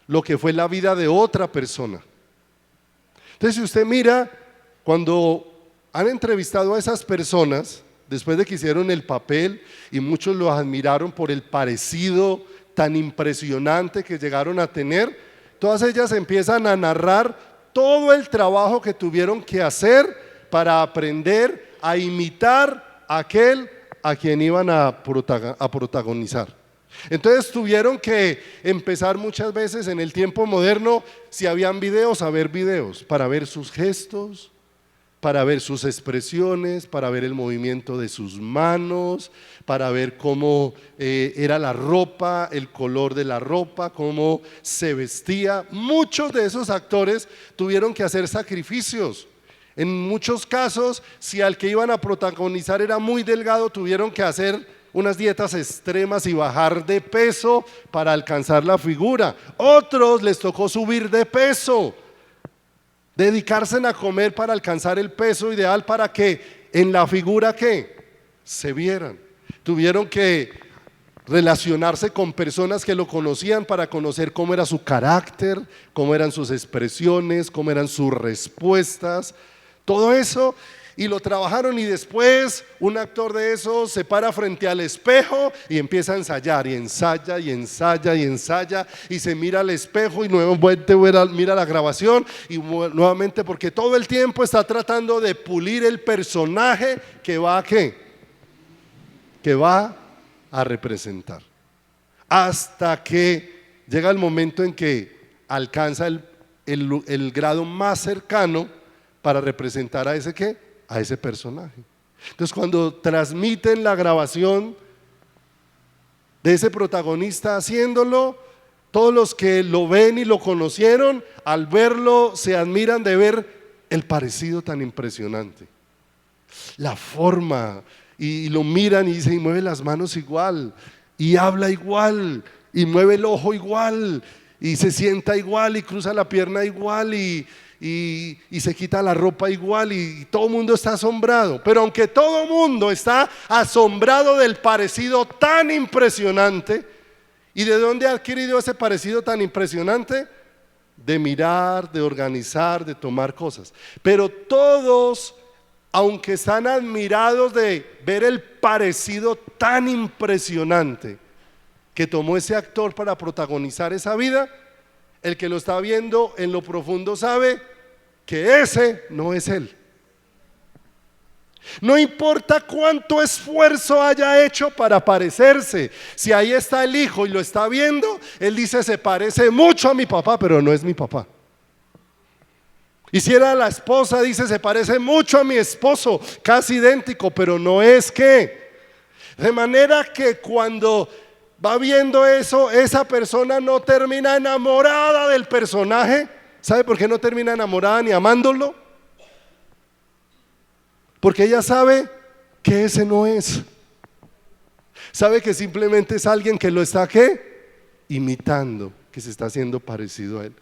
lo que fue la vida de otra persona. Entonces, si usted mira, cuando han entrevistado a esas personas, después de que hicieron el papel, y muchos los admiraron por el parecido tan impresionante que llegaron a tener, todas ellas empiezan a narrar todo el trabajo que tuvieron que hacer para aprender a imitar a aquel a quien iban a protagonizar. Entonces tuvieron que empezar muchas veces en el tiempo moderno, si habían videos, a ver videos, para ver sus gestos, para ver sus expresiones, para ver el movimiento de sus manos, para ver cómo era la ropa, el color de la ropa, cómo se vestía. Muchos de esos actores tuvieron que hacer sacrificios. En muchos casos, si al que iban a protagonizar era muy delgado, tuvieron que hacer unas dietas extremas y bajar de peso para alcanzar la figura. Otros les tocó subir de peso, dedicarse a comer para alcanzar el peso ideal para que en la figura que se vieran. Tuvieron que relacionarse con personas que lo conocían para conocer cómo era su carácter, cómo eran sus expresiones, cómo eran sus respuestas. Todo eso, y lo trabajaron, y después un actor de esos se para frente al espejo y empieza a ensayar, y ensaya, y ensaya, y ensaya, y se mira al espejo y nuevamente mira la grabación, y nuevamente, porque todo el tiempo está tratando de pulir el personaje que va a ¿qué? Que va a representar, hasta que llega el momento en que alcanza el grado más cercano para representar a ese ¿qué? A ese personaje. Entonces, cuando transmiten la grabación de ese protagonista haciéndolo, todos los que lo ven y lo conocieron, al verlo se admiran de ver el parecido tan impresionante, la forma, y lo miran y dicen, y mueve las manos igual, y habla igual, y mueve el ojo igual, y se sienta igual, y cruza la pierna igual, y se quita la ropa igual, y todo el mundo está asombrado. Pero aunque todo el mundo está asombrado del parecido tan impresionante, ¿y de dónde ha adquirido ese parecido tan impresionante? De mirar, de organizar, de tomar cosas. Pero todos, aunque están admirados de ver el parecido tan impresionante que tomó ese actor para protagonizar esa vida, el que lo está viendo en lo profundo sabe que ese no es él. No importa cuánto esfuerzo haya hecho para parecerse, si ahí está el hijo y lo está viendo, él dice, se parece mucho a mi papá, pero no es mi papá. Y si era la esposa, dice, se parece mucho a mi esposo, casi idéntico, pero no es que. De manera que cuando va viendo eso, esa persona no termina enamorada del personaje. ¿Sabe por qué no termina enamorada ni amándolo? Porque ella sabe que ese no es. Sabe que simplemente es alguien que lo está ¿qué? Imitando, que se está haciendo parecido a él.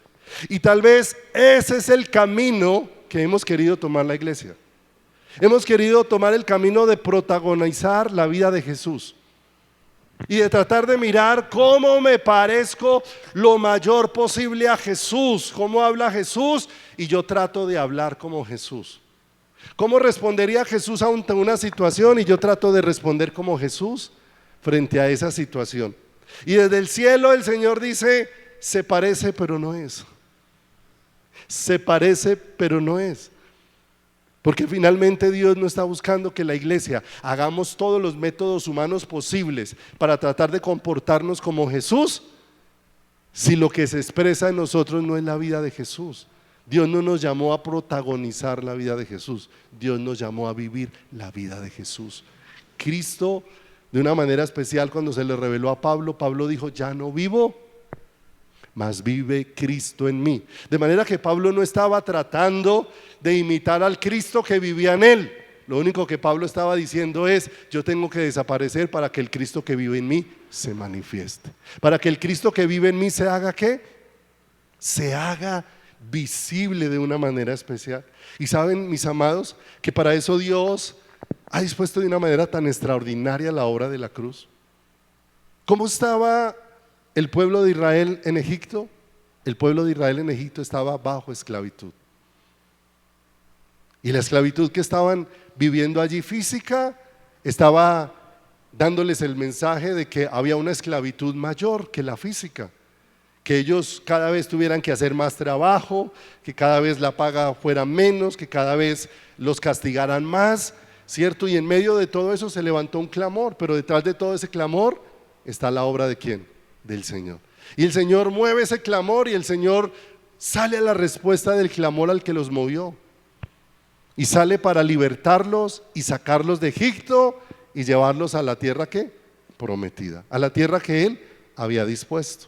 Y tal vez ese es el camino que hemos querido tomar la iglesia. Hemos querido tomar el camino de protagonizar la vida de Jesús y de tratar de mirar cómo me parezco lo mayor posible a Jesús, cómo habla Jesús, y yo trato de hablar como Jesús. ¿Cómo respondería Jesús ante una situación? Y yo trato de responder como Jesús frente a esa situación. Y desde el cielo el Señor dice, se parece pero no es. Se parece pero no es. Porque finalmente Dios no está buscando que la iglesia hagamos todos los métodos humanos posibles para tratar de comportarnos como Jesús, si lo que se expresa en nosotros no es la vida de Jesús. Dios no nos llamó a protagonizar la vida de Jesús, Dios nos llamó a vivir la vida de Jesús. Cristo, de una manera especial, cuando se le reveló a Pablo, Pablo dijo: ya no vivo, mas vive Cristo en mí. De manera que Pablo no estaba tratando de imitar al Cristo que vivía en él. Lo único que Pablo estaba diciendo es: yo tengo que desaparecer para que el Cristo que vive en mí se manifieste. Para que el Cristo que vive en mí se haga ¿qué? Se haga visible de una manera especial. Y saben, mis amados, que para eso Dios ha dispuesto de una manera tan extraordinaria la obra de la cruz. ¿Cómo estaba el pueblo de Israel en Egipto? El pueblo de Israel en Egipto estaba bajo esclavitud. Y la esclavitud que estaban viviendo allí física estaba dándoles el mensaje de que había una esclavitud mayor que la física, que ellos cada vez tuvieran que hacer más trabajo, que cada vez la paga fuera menos, que cada vez los castigaran más, ¿cierto? Y en medio de todo eso se levantó un clamor, pero detrás de todo ese clamor está la obra ¿de quién? Del Señor. Y el Señor mueve ese clamor y el Señor sale a la respuesta del clamor al que los movió. Y sale para libertarlos y sacarlos de Egipto y llevarlos a la tierra ¿qué? Prometida, a la tierra que Él había dispuesto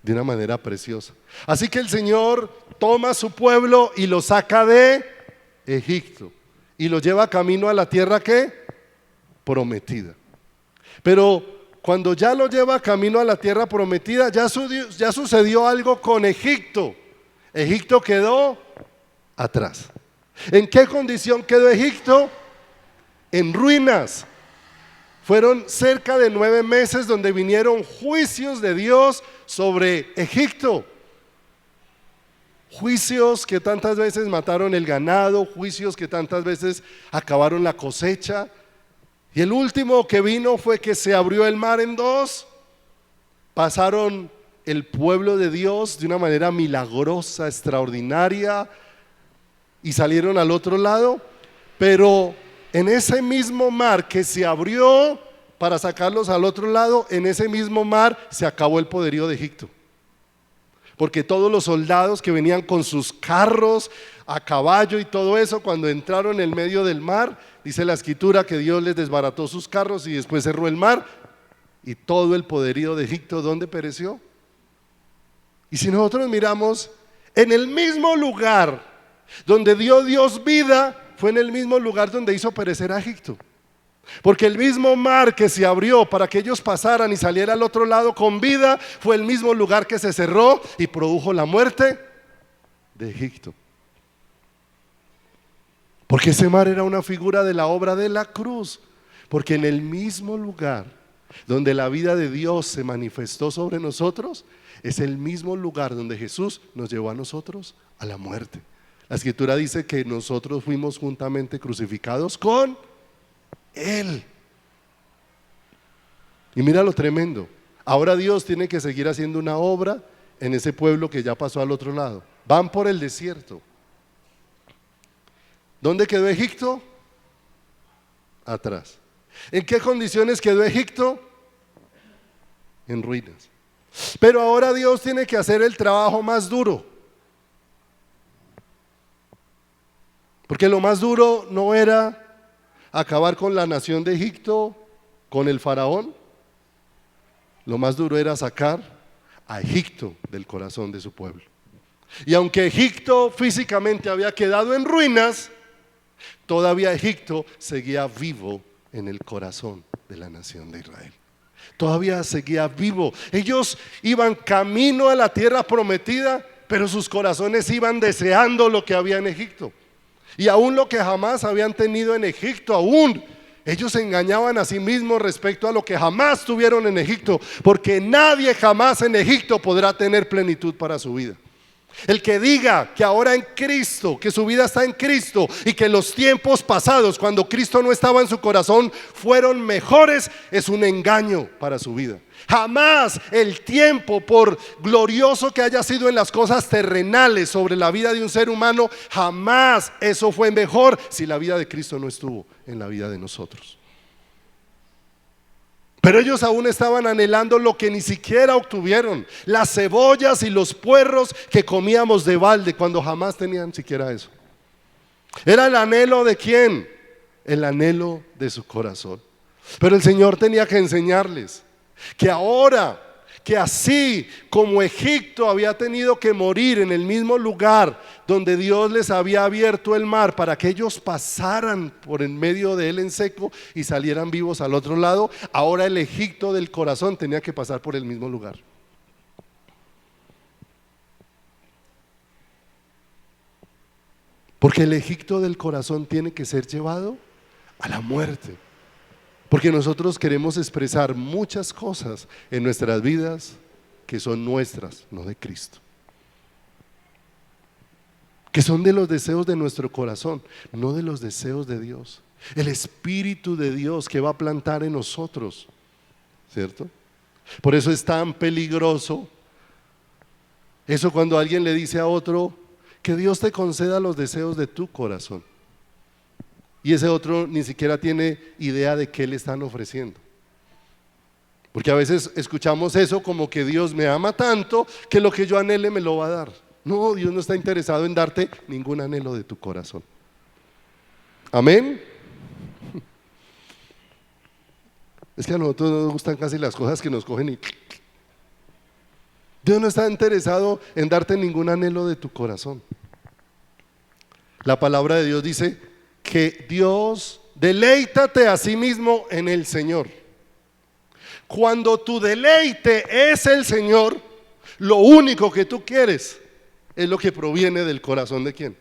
de una manera preciosa. Así que el Señor toma a su pueblo y lo saca de Egipto y lo lleva camino a la tierra ¿qué? Prometida. Pero cuando ya lo lleva camino a la tierra prometida, ya sucedió algo con Egipto. Egipto quedó atrás. ¿En qué condición quedó Egipto? En ruinas. Fueron cerca de 9 meses donde vinieron juicios de Dios sobre Egipto. Juicios que tantas veces mataron el ganado, juicios que tantas veces acabaron la cosecha. Y el último que vino fue que se abrió el mar en dos. Pasaron el pueblo de Dios de una manera milagrosa, extraordinaria, y salieron al otro lado. Pero en ese mismo mar que se abrió para sacarlos al otro lado, en ese mismo mar se acabó el poderío de Egipto. Porque todos los soldados que venían con sus carros a caballo y todo eso, cuando entraron en el medio del mar, dice la escritura que Dios les desbarató sus carros y después cerró el mar, y todo el poderío de Egipto, ¿dónde pereció? Y si nosotros miramos, en el mismo lugar donde dio Dios vida, fue en el mismo lugar donde hizo perecer a Egipto. Porque el mismo mar que se abrió para que ellos pasaran y salieran al otro lado con vida, fue el mismo lugar que se cerró y produjo la muerte de Egipto. Porque ese mar era una figura de la obra de la cruz. Porque en el mismo lugar donde la vida de Dios se manifestó sobre nosotros, es el mismo lugar donde Jesús nos llevó a nosotros a la muerte. La escritura dice que nosotros fuimos juntamente crucificados con Él. Y mira lo tremendo. Ahora Dios tiene que seguir haciendo una obra en ese pueblo que ya pasó al otro lado. Van por el desierto. ¿Dónde quedó Egipto? Atrás. ¿En qué condiciones quedó Egipto? En ruinas. Pero ahora Dios tiene que hacer el trabajo más duro. Porque lo más duro no era acabar con la nación de Egipto, con el faraón. Lo más duro era sacar a Egipto del corazón de su pueblo. Y aunque Egipto físicamente había quedado en ruinas, todavía Egipto seguía vivo en el corazón de la nación de Israel. Todavía seguía vivo. Ellos iban camino a la tierra prometida, pero sus corazones iban deseando lo que había en Egipto. Y aún lo que jamás habían tenido en Egipto, aún ellos se engañaban a sí mismos respecto a lo que jamás tuvieron en Egipto, porque nadie jamás en Egipto podrá tener plenitud para su vida. El que diga que ahora en Cristo, que su vida está en Cristo y que los tiempos pasados, cuando Cristo no estaba en su corazón, fueron mejores, es un engaño para su vida. Jamás el tiempo, por glorioso que haya sido en las cosas terrenales sobre la vida de un ser humano, jamás eso fue mejor si la vida de Cristo no estuvo en la vida de nosotros. Pero ellos aún estaban anhelando lo que ni siquiera obtuvieron: las cebollas y los puerros que comíamos de balde, cuando jamás tenían siquiera eso. Era el anhelo de ¿quién? El anhelo de su corazón. Pero el Señor tenía que enseñarles que ahora, que así como Egipto había tenido que morir en el mismo lugar donde Dios les había abierto el mar para que ellos pasaran por en medio de él en seco y salieran vivos al otro lado, ahora el Egipto del corazón tenía que pasar por el mismo lugar. Porque el Egipto del corazón tiene que ser llevado a la muerte. Porque nosotros queremos expresar muchas cosas en nuestras vidas que son nuestras, no de Cristo. Que son de los deseos de nuestro corazón, no de los deseos de Dios. El Espíritu de Dios que va a plantar en nosotros, ¿cierto? Por eso es tan peligroso eso cuando alguien le dice a otro que Dios te conceda los deseos de tu corazón. Y ese otro ni siquiera tiene idea de qué le están ofreciendo. Porque a veces escuchamos eso como que Dios me ama tanto que lo que yo anhele me lo va a dar. No, Dios no está interesado en darte ningún anhelo de tu corazón. Amén. Es que a nosotros nos gustan casi las cosas que nos cogen y... Dios no está interesado en darte ningún anhelo de tu corazón. La palabra de Dios dice que Dios, deleítate a sí mismo en el Señor. Cuando tu deleite es el Señor, lo único que tú quieres es lo que proviene del corazón de ¿quién?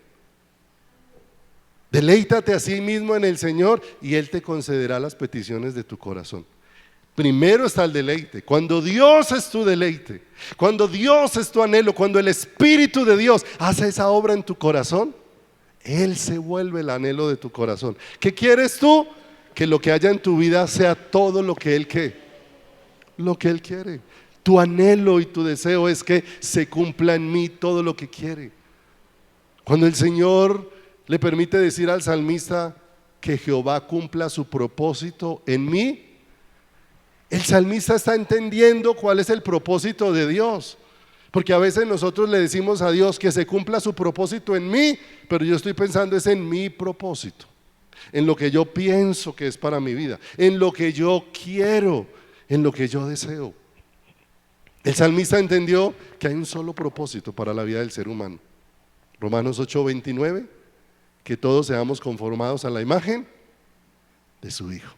Deleítate a sí mismo en el Señor y Él te concederá las peticiones de tu corazón. Primero está el deleite. Cuando Dios es tu deleite, cuando Dios es tu anhelo, cuando el Espíritu de Dios hace esa obra en tu corazón, Él se vuelve el anhelo de tu corazón. ¿Qué quieres tú? Que lo que haya en tu vida sea todo lo que Él lo que Él quiere. Tu anhelo y tu deseo es que se cumpla en mí todo lo que quiere. Cuando el Señor le permite decir al salmista que Jehová cumpla su propósito en mí, el salmista está entendiendo cuál es el propósito de Dios. Porque a veces nosotros le decimos a Dios que se cumpla su propósito en mí, pero yo estoy pensando es en mi propósito, en lo que yo pienso que es para mi vida, en lo que yo quiero, en lo que yo deseo. El salmista entendió que hay un solo propósito para la vida del ser humano. Romanos 8:29, que todos seamos conformados a la imagen de su Hijo.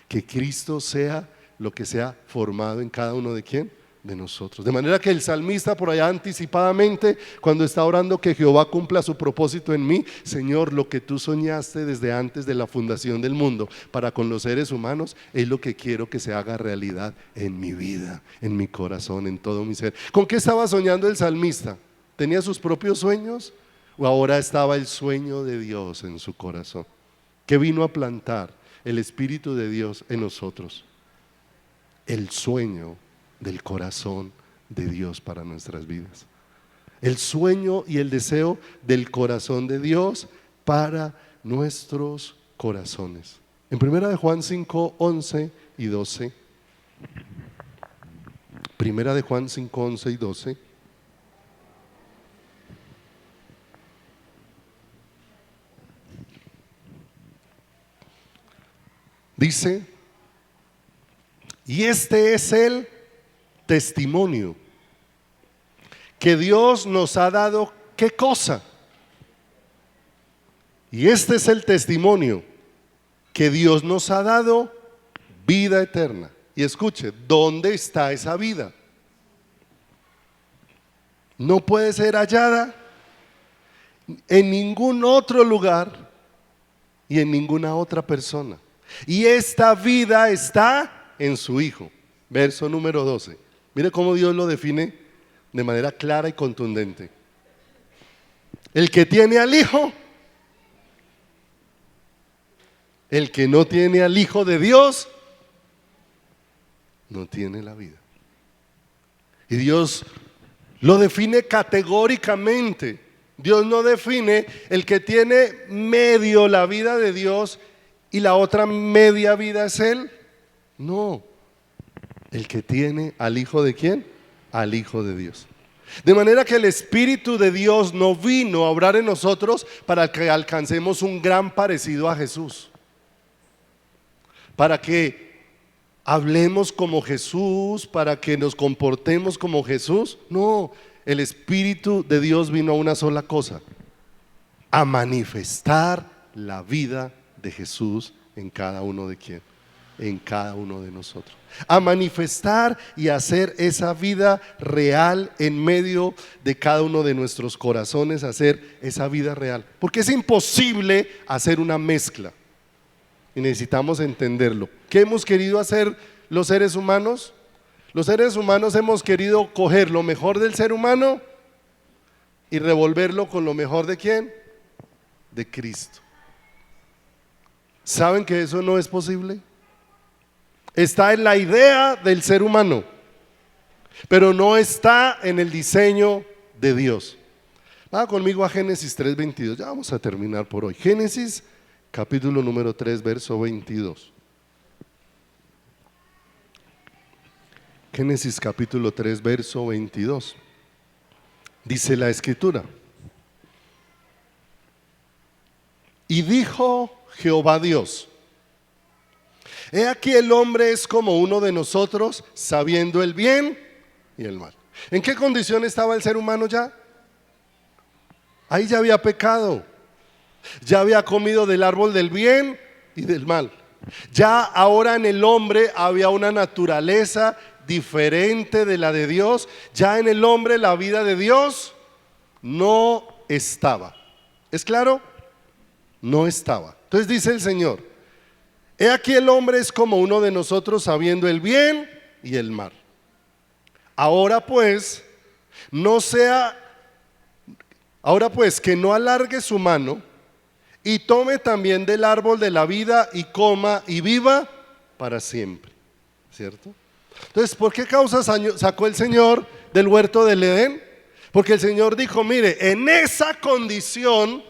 Que Cristo sea lo que sea formado en cada uno de ¿quién? De nosotros. De manera que el salmista por allá anticipadamente, cuando está orando que Jehová cumpla su propósito en mí, Señor, lo que tú soñaste desde antes de la fundación del mundo para con los seres humanos, es lo que quiero que se haga realidad en mi vida, en mi corazón, en todo mi ser. ¿Con qué estaba soñando el salmista? ¿Tenía sus propios sueños? ¿O ahora estaba el sueño de Dios en su corazón? ¿Qué vino a plantar el Espíritu de Dios en nosotros? El sueño del corazón de Dios para nuestras vidas. El sueño y el deseo del corazón de Dios para nuestros corazones. En 1 de Juan 5, 11 y 12. 1 de Juan 5, 11 y 12. Dice: y este es el testimonio que Dios nos ha dado. ¿Qué cosa? Y este es el testimonio que Dios nos ha dado: vida eterna. Y escuche, ¿dónde está esa vida? No puede ser hallada en ningún otro lugar y en ninguna otra persona. Y esta vida está en su Hijo. Verso número 12. Mire cómo Dios lo define de manera clara y contundente. El que tiene al Hijo, el que no tiene al Hijo de Dios, no tiene la vida. Y Dios lo define categóricamente. Dios no define el que tiene medio la vida de Dios y la otra media vida es Él. No, el que tiene al Hijo de ¿quién? Al Hijo de Dios. De manera que el Espíritu de Dios no vino a obrar en nosotros para que alcancemos un gran parecido a Jesús, para que hablemos como Jesús, para que nos comportemos como Jesús. No, el Espíritu de Dios vino a una sola cosa: a manifestar la vida de Jesús en cada uno de quién, en cada uno de nosotros. A manifestar y hacer esa vida real en medio de cada uno de nuestros corazones, hacer esa vida real. Porque es imposible hacer una mezcla. Y necesitamos entenderlo. ¿Qué hemos querido hacer los seres humanos? Los seres humanos hemos querido coger lo mejor del ser humano y revolverlo con lo mejor ¿de quién? De Cristo. ¿Saben que eso no es posible? Está en la idea del ser humano, pero no está en el diseño de Dios. Va conmigo a Génesis 3:22. Ya vamos a terminar por hoy. Génesis capítulo número 3, verso 22. Génesis capítulo 3, verso 22. Dice la Escritura: y dijo Jehová Dios: he aquí el hombre es como uno de nosotros, sabiendo el bien y el mal. ¿En qué condición estaba el ser humano ya? Ahí ya había pecado, ya había comido del árbol del bien y del mal. Ya ahora en el hombre había una naturaleza diferente de la de Dios. Ya en el hombre la vida de Dios no estaba. ¿Es claro? No estaba. Entonces dice el Señor: he aquí el hombre es como uno de nosotros, sabiendo el bien y el mal. Ahora pues que no alargue su mano y tome también del árbol de la vida y coma y viva para siempre. ¿Cierto? Entonces, ¿por qué causa sacó el Señor del huerto del Edén? Porque el Señor dijo: mire, en esa condición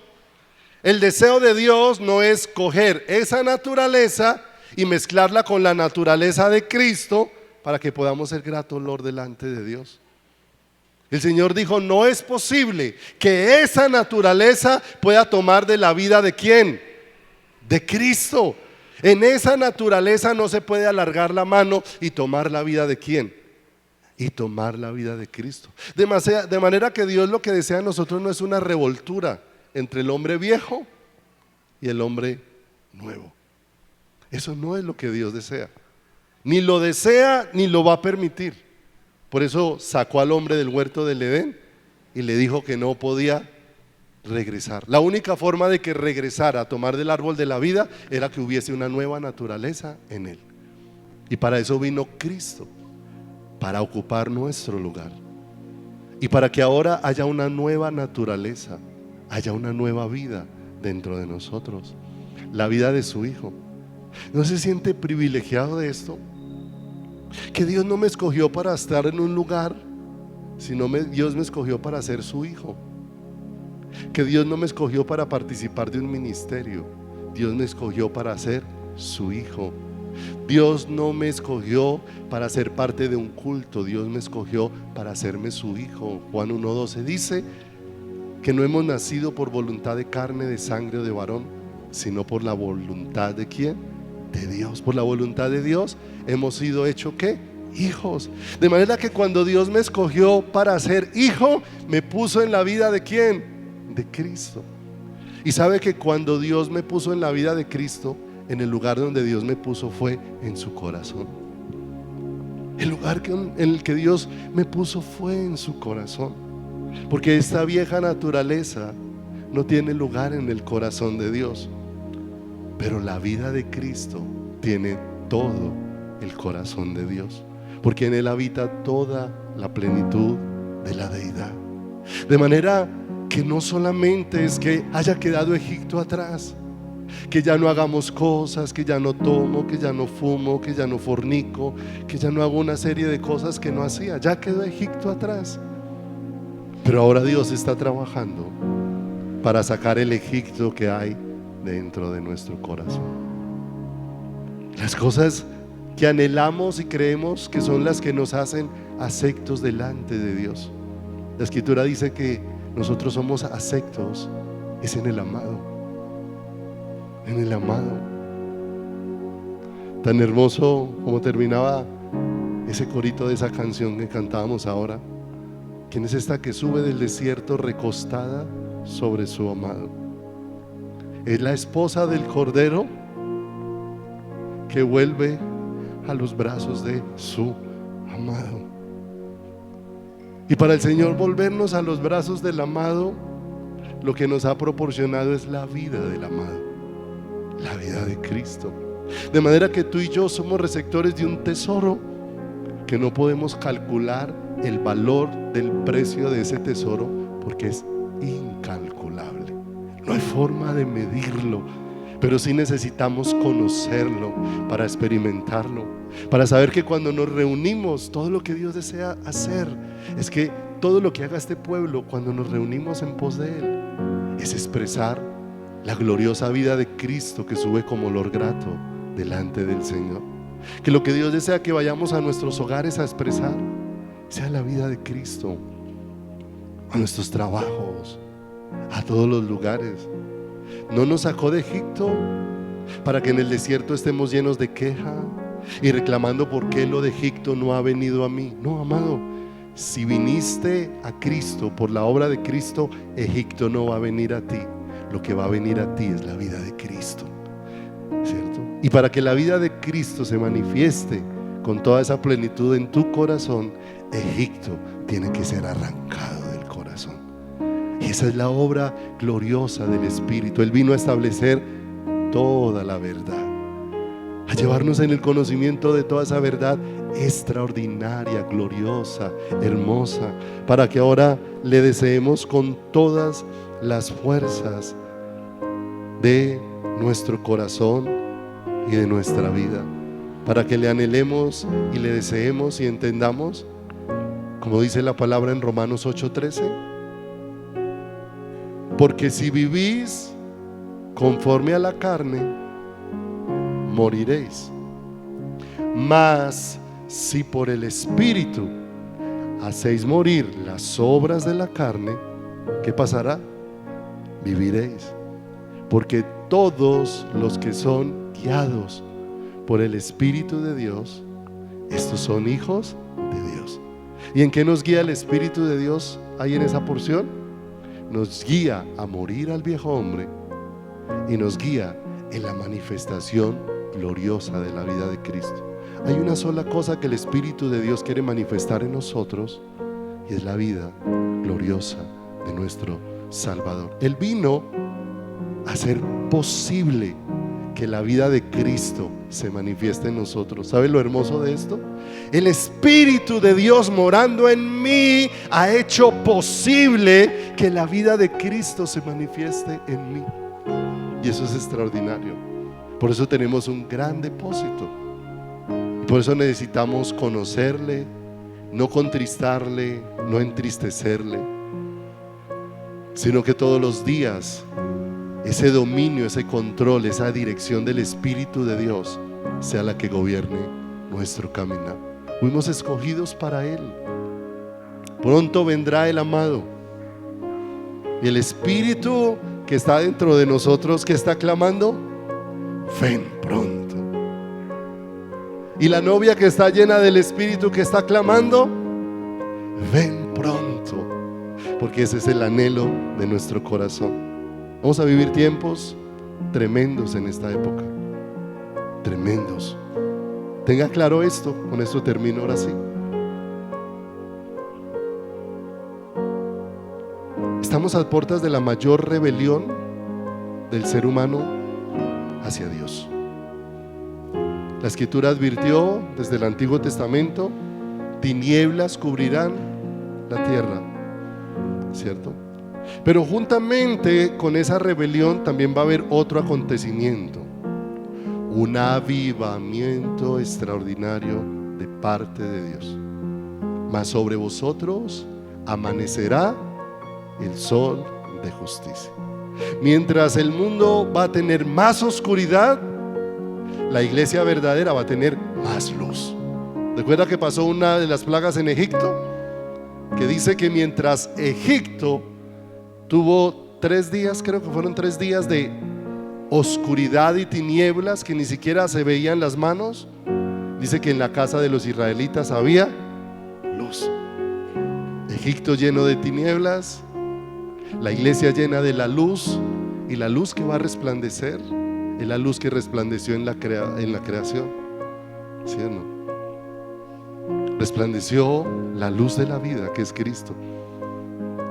el deseo de Dios no es coger esa naturaleza y mezclarla con la naturaleza de Cristo para que podamos ser grato olor delante de Dios. El Señor dijo: no es posible que esa naturaleza pueda tomar de la vida ¿de quién? De Cristo. En esa naturaleza no se puede alargar la mano y tomar la vida ¿de quién? Y tomar la vida de Cristo. De manera que Dios lo que desea a nosotros no es una revoltura entre el hombre viejo y el hombre nuevo. Eso no es lo que Dios desea. Ni lo desea ni lo va a permitir. Por eso sacó al hombre del huerto del Edén y le dijo que no podía regresar. La única forma de que regresara a tomar del árbol de la vida era que hubiese una nueva naturaleza en él. Y para eso vino Cristo, para ocupar nuestro lugar y para que ahora haya una nueva naturaleza, haya una nueva vida dentro de nosotros, la vida de su Hijo. ¿No se siente privilegiado de esto? Que Dios no me escogió para estar en un lugar, sino Dios me escogió para ser su hijo. Que Dios no me escogió para participar de un ministerio, Dios me escogió para ser su hijo. Dios no me escogió para ser parte de un culto, Dios me escogió para hacerme su hijo. Juan 1:12 dice que no hemos nacido por voluntad de carne, de sangre o de varón, sino por la voluntad ¿de quién? De Dios. Por la voluntad de Dios hemos sido hechos ¿qué? Hijos. De manera que cuando Dios me escogió para ser hijo, me puso en la vida ¿de quién? De Cristo. Y sabe que cuando Dios me puso en la vida de Cristo, en el lugar donde Dios me puso fue en su corazón. El lugar en el que Dios me puso fue en su corazón. Porque esta vieja naturaleza no tiene lugar en el corazón de Dios, pero la vida de Cristo tiene todo el corazón de Dios, porque en Él habita toda la plenitud de la deidad. De manera que no solamente es que haya quedado Egipto atrás, que ya no hagamos cosas, que ya no tomo, que ya no fumo, que ya no fornico, que ya no hago una serie de cosas que no hacía. Ya quedó Egipto atrás. Pero ahora Dios está trabajando para sacar el Egipto que hay dentro de nuestro corazón. Las cosas que anhelamos y creemos que son las que nos hacen aceptos delante de Dios. La Escritura dice que nosotros somos aceptos, es en el amado. En el amado. Tan hermoso como terminaba ese corito de esa canción que cantábamos ahora. ¿Quién es esta que sube del desierto recostada sobre su amado? Es la esposa del Cordero que vuelve a los brazos de su amado. Y para el Señor volvernos a los brazos del amado, lo que nos ha proporcionado es la vida del amado, la vida de Cristo. De manera que tú y yo somos receptores de un tesoro que no podemos calcular el valor del precio de ese tesoro, porque es incalculable. No hay forma de medirlo, pero sí necesitamos conocerlo para experimentarlo, para saber que cuando nos reunimos, todo lo que Dios desea hacer es que todo lo que haga este pueblo cuando nos reunimos en pos de Él es expresar la gloriosa vida de Cristo que sube como olor grato delante del Señor. Que lo que Dios desea que vayamos a nuestros hogares a expresar sea la vida de Cristo, a nuestros trabajos, a todos los lugares. No nos sacó de Egipto para que en el desierto estemos llenos de queja y reclamando por qué lo de Egipto no ha venido a mí. No, amado, si viniste a Cristo por la obra de Cristo, Egipto no va a venir a ti. Lo que va a venir a ti es la vida de Cristo, ¿cierto? Y para que la vida de Cristo se manifieste con toda esa plenitud en tu corazón, Egipto tiene que ser arrancado del corazón. Y esa es la obra gloriosa del Espíritu. Él vino a establecer toda la verdad, a llevarnos en el conocimiento de toda esa verdad extraordinaria, gloriosa, hermosa, para que ahora le deseemos con todas las fuerzas de nuestro corazón y de nuestra vida, para que le anhelemos y le deseemos y entendamos, como dice la palabra en Romanos 8:13, porque si vivís conforme a la carne, moriréis, mas si por el Espíritu hacéis morir las obras de la carne, ¿qué pasará? Viviréis. Porque todos los que son guiados por el Espíritu de Dios, estos son hijos de Dios. ¿Y en qué nos guía el Espíritu de Dios ahí en esa porción? Nos guía a morir al viejo hombre y nos guía en la manifestación gloriosa de la vida de Cristo. Hay una sola cosa que el Espíritu de Dios quiere manifestar en nosotros, y es la vida gloriosa de nuestro Salvador. Él vino a hacer posible que la vida de Cristo se manifieste en nosotros. ¿Sabe lo hermoso de esto? El Espíritu de Dios morando en mí ha hecho posible que la vida de Cristo se manifieste en mí. Y eso es extraordinario. Por eso tenemos un gran depósito. Y por eso necesitamos conocerle, no contristarle, no entristecerle, sino que todos los días ese dominio, ese control, esa dirección del Espíritu de Dios sea la que gobierne nuestro caminar. Fuimos escogidos para Él. Pronto vendrá el amado, y el Espíritu que está dentro de nosotros, que está clamando, ven pronto. Y la novia que está llena del Espíritu, que está clamando, ven pronto. Porque ese es el anhelo de nuestro corazón. Vamos a vivir tiempos tremendos en esta época, tremendos. Tenga claro esto. Con esto termino ahora sí. Estamos a puertas de la mayor rebelión del ser humano hacia Dios. La Escritura advirtió desde el Antiguo Testamento: tinieblas cubrirán la tierra, ¿cierto? Pero juntamente con esa rebelión también va a haber otro acontecimiento, un avivamiento extraordinario de parte de Dios. Mas sobre vosotros amanecerá el sol de justicia. Mientras el mundo va a tener más oscuridad, la iglesia verdadera va a tener más luz. ¿Recuerda que pasó una de las plagas en Egipto? Que dice que mientras Egipto tuvo 3 días, creo que fueron 3 días de oscuridad y tinieblas que ni siquiera se veían las manos, dice que en la casa de los israelitas había luz. Egipto lleno de tinieblas, la iglesia llena de la luz, y la luz que va a resplandecer es la luz que resplandeció en la creación, ¿sí o no? Resplandeció la luz de la vida, que es Cristo,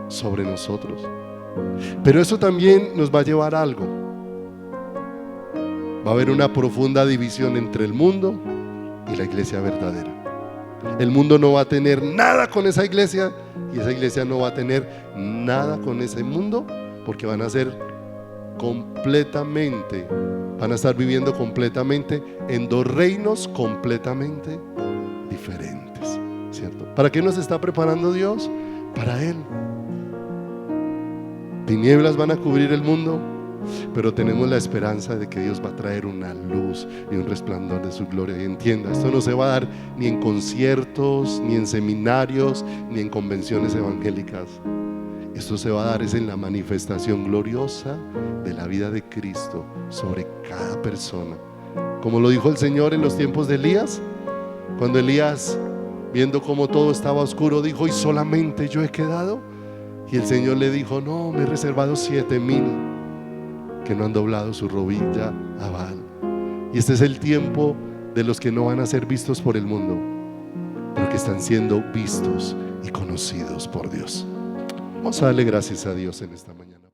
sobre nosotros. Pero eso también nos va a llevar a algo. Va a haber una profunda división entre el mundo y la iglesia verdadera. El mundo no va a tener nada con esa iglesia, y esa iglesia no va a tener nada con ese mundo, porque van a ser completamente, van a estar viviendo completamente en 2 reinos completamente diferentes, ¿cierto? ¿Para qué nos está preparando Dios? Para Él. Tinieblas van a cubrir el mundo, pero tenemos la esperanza de que Dios va a traer una luz y un resplandor de su gloria. Y entienda, esto no se va a dar ni en conciertos, ni en seminarios, ni en convenciones evangélicas. Esto se va a dar es en la manifestación gloriosa de la vida de Cristo sobre cada persona. Como lo dijo el Señor en los tiempos de Elías, cuando Elías, viendo cómo todo estaba oscuro, dijo: ¿y solamente yo he quedado? Y el Señor le dijo: no, me he reservado 7,000 que no han doblado su rodilla a Baal. Y este es el tiempo de los que no van a ser vistos por el mundo, pero que están siendo vistos y conocidos por Dios. Vamos a darle gracias a Dios en esta mañana.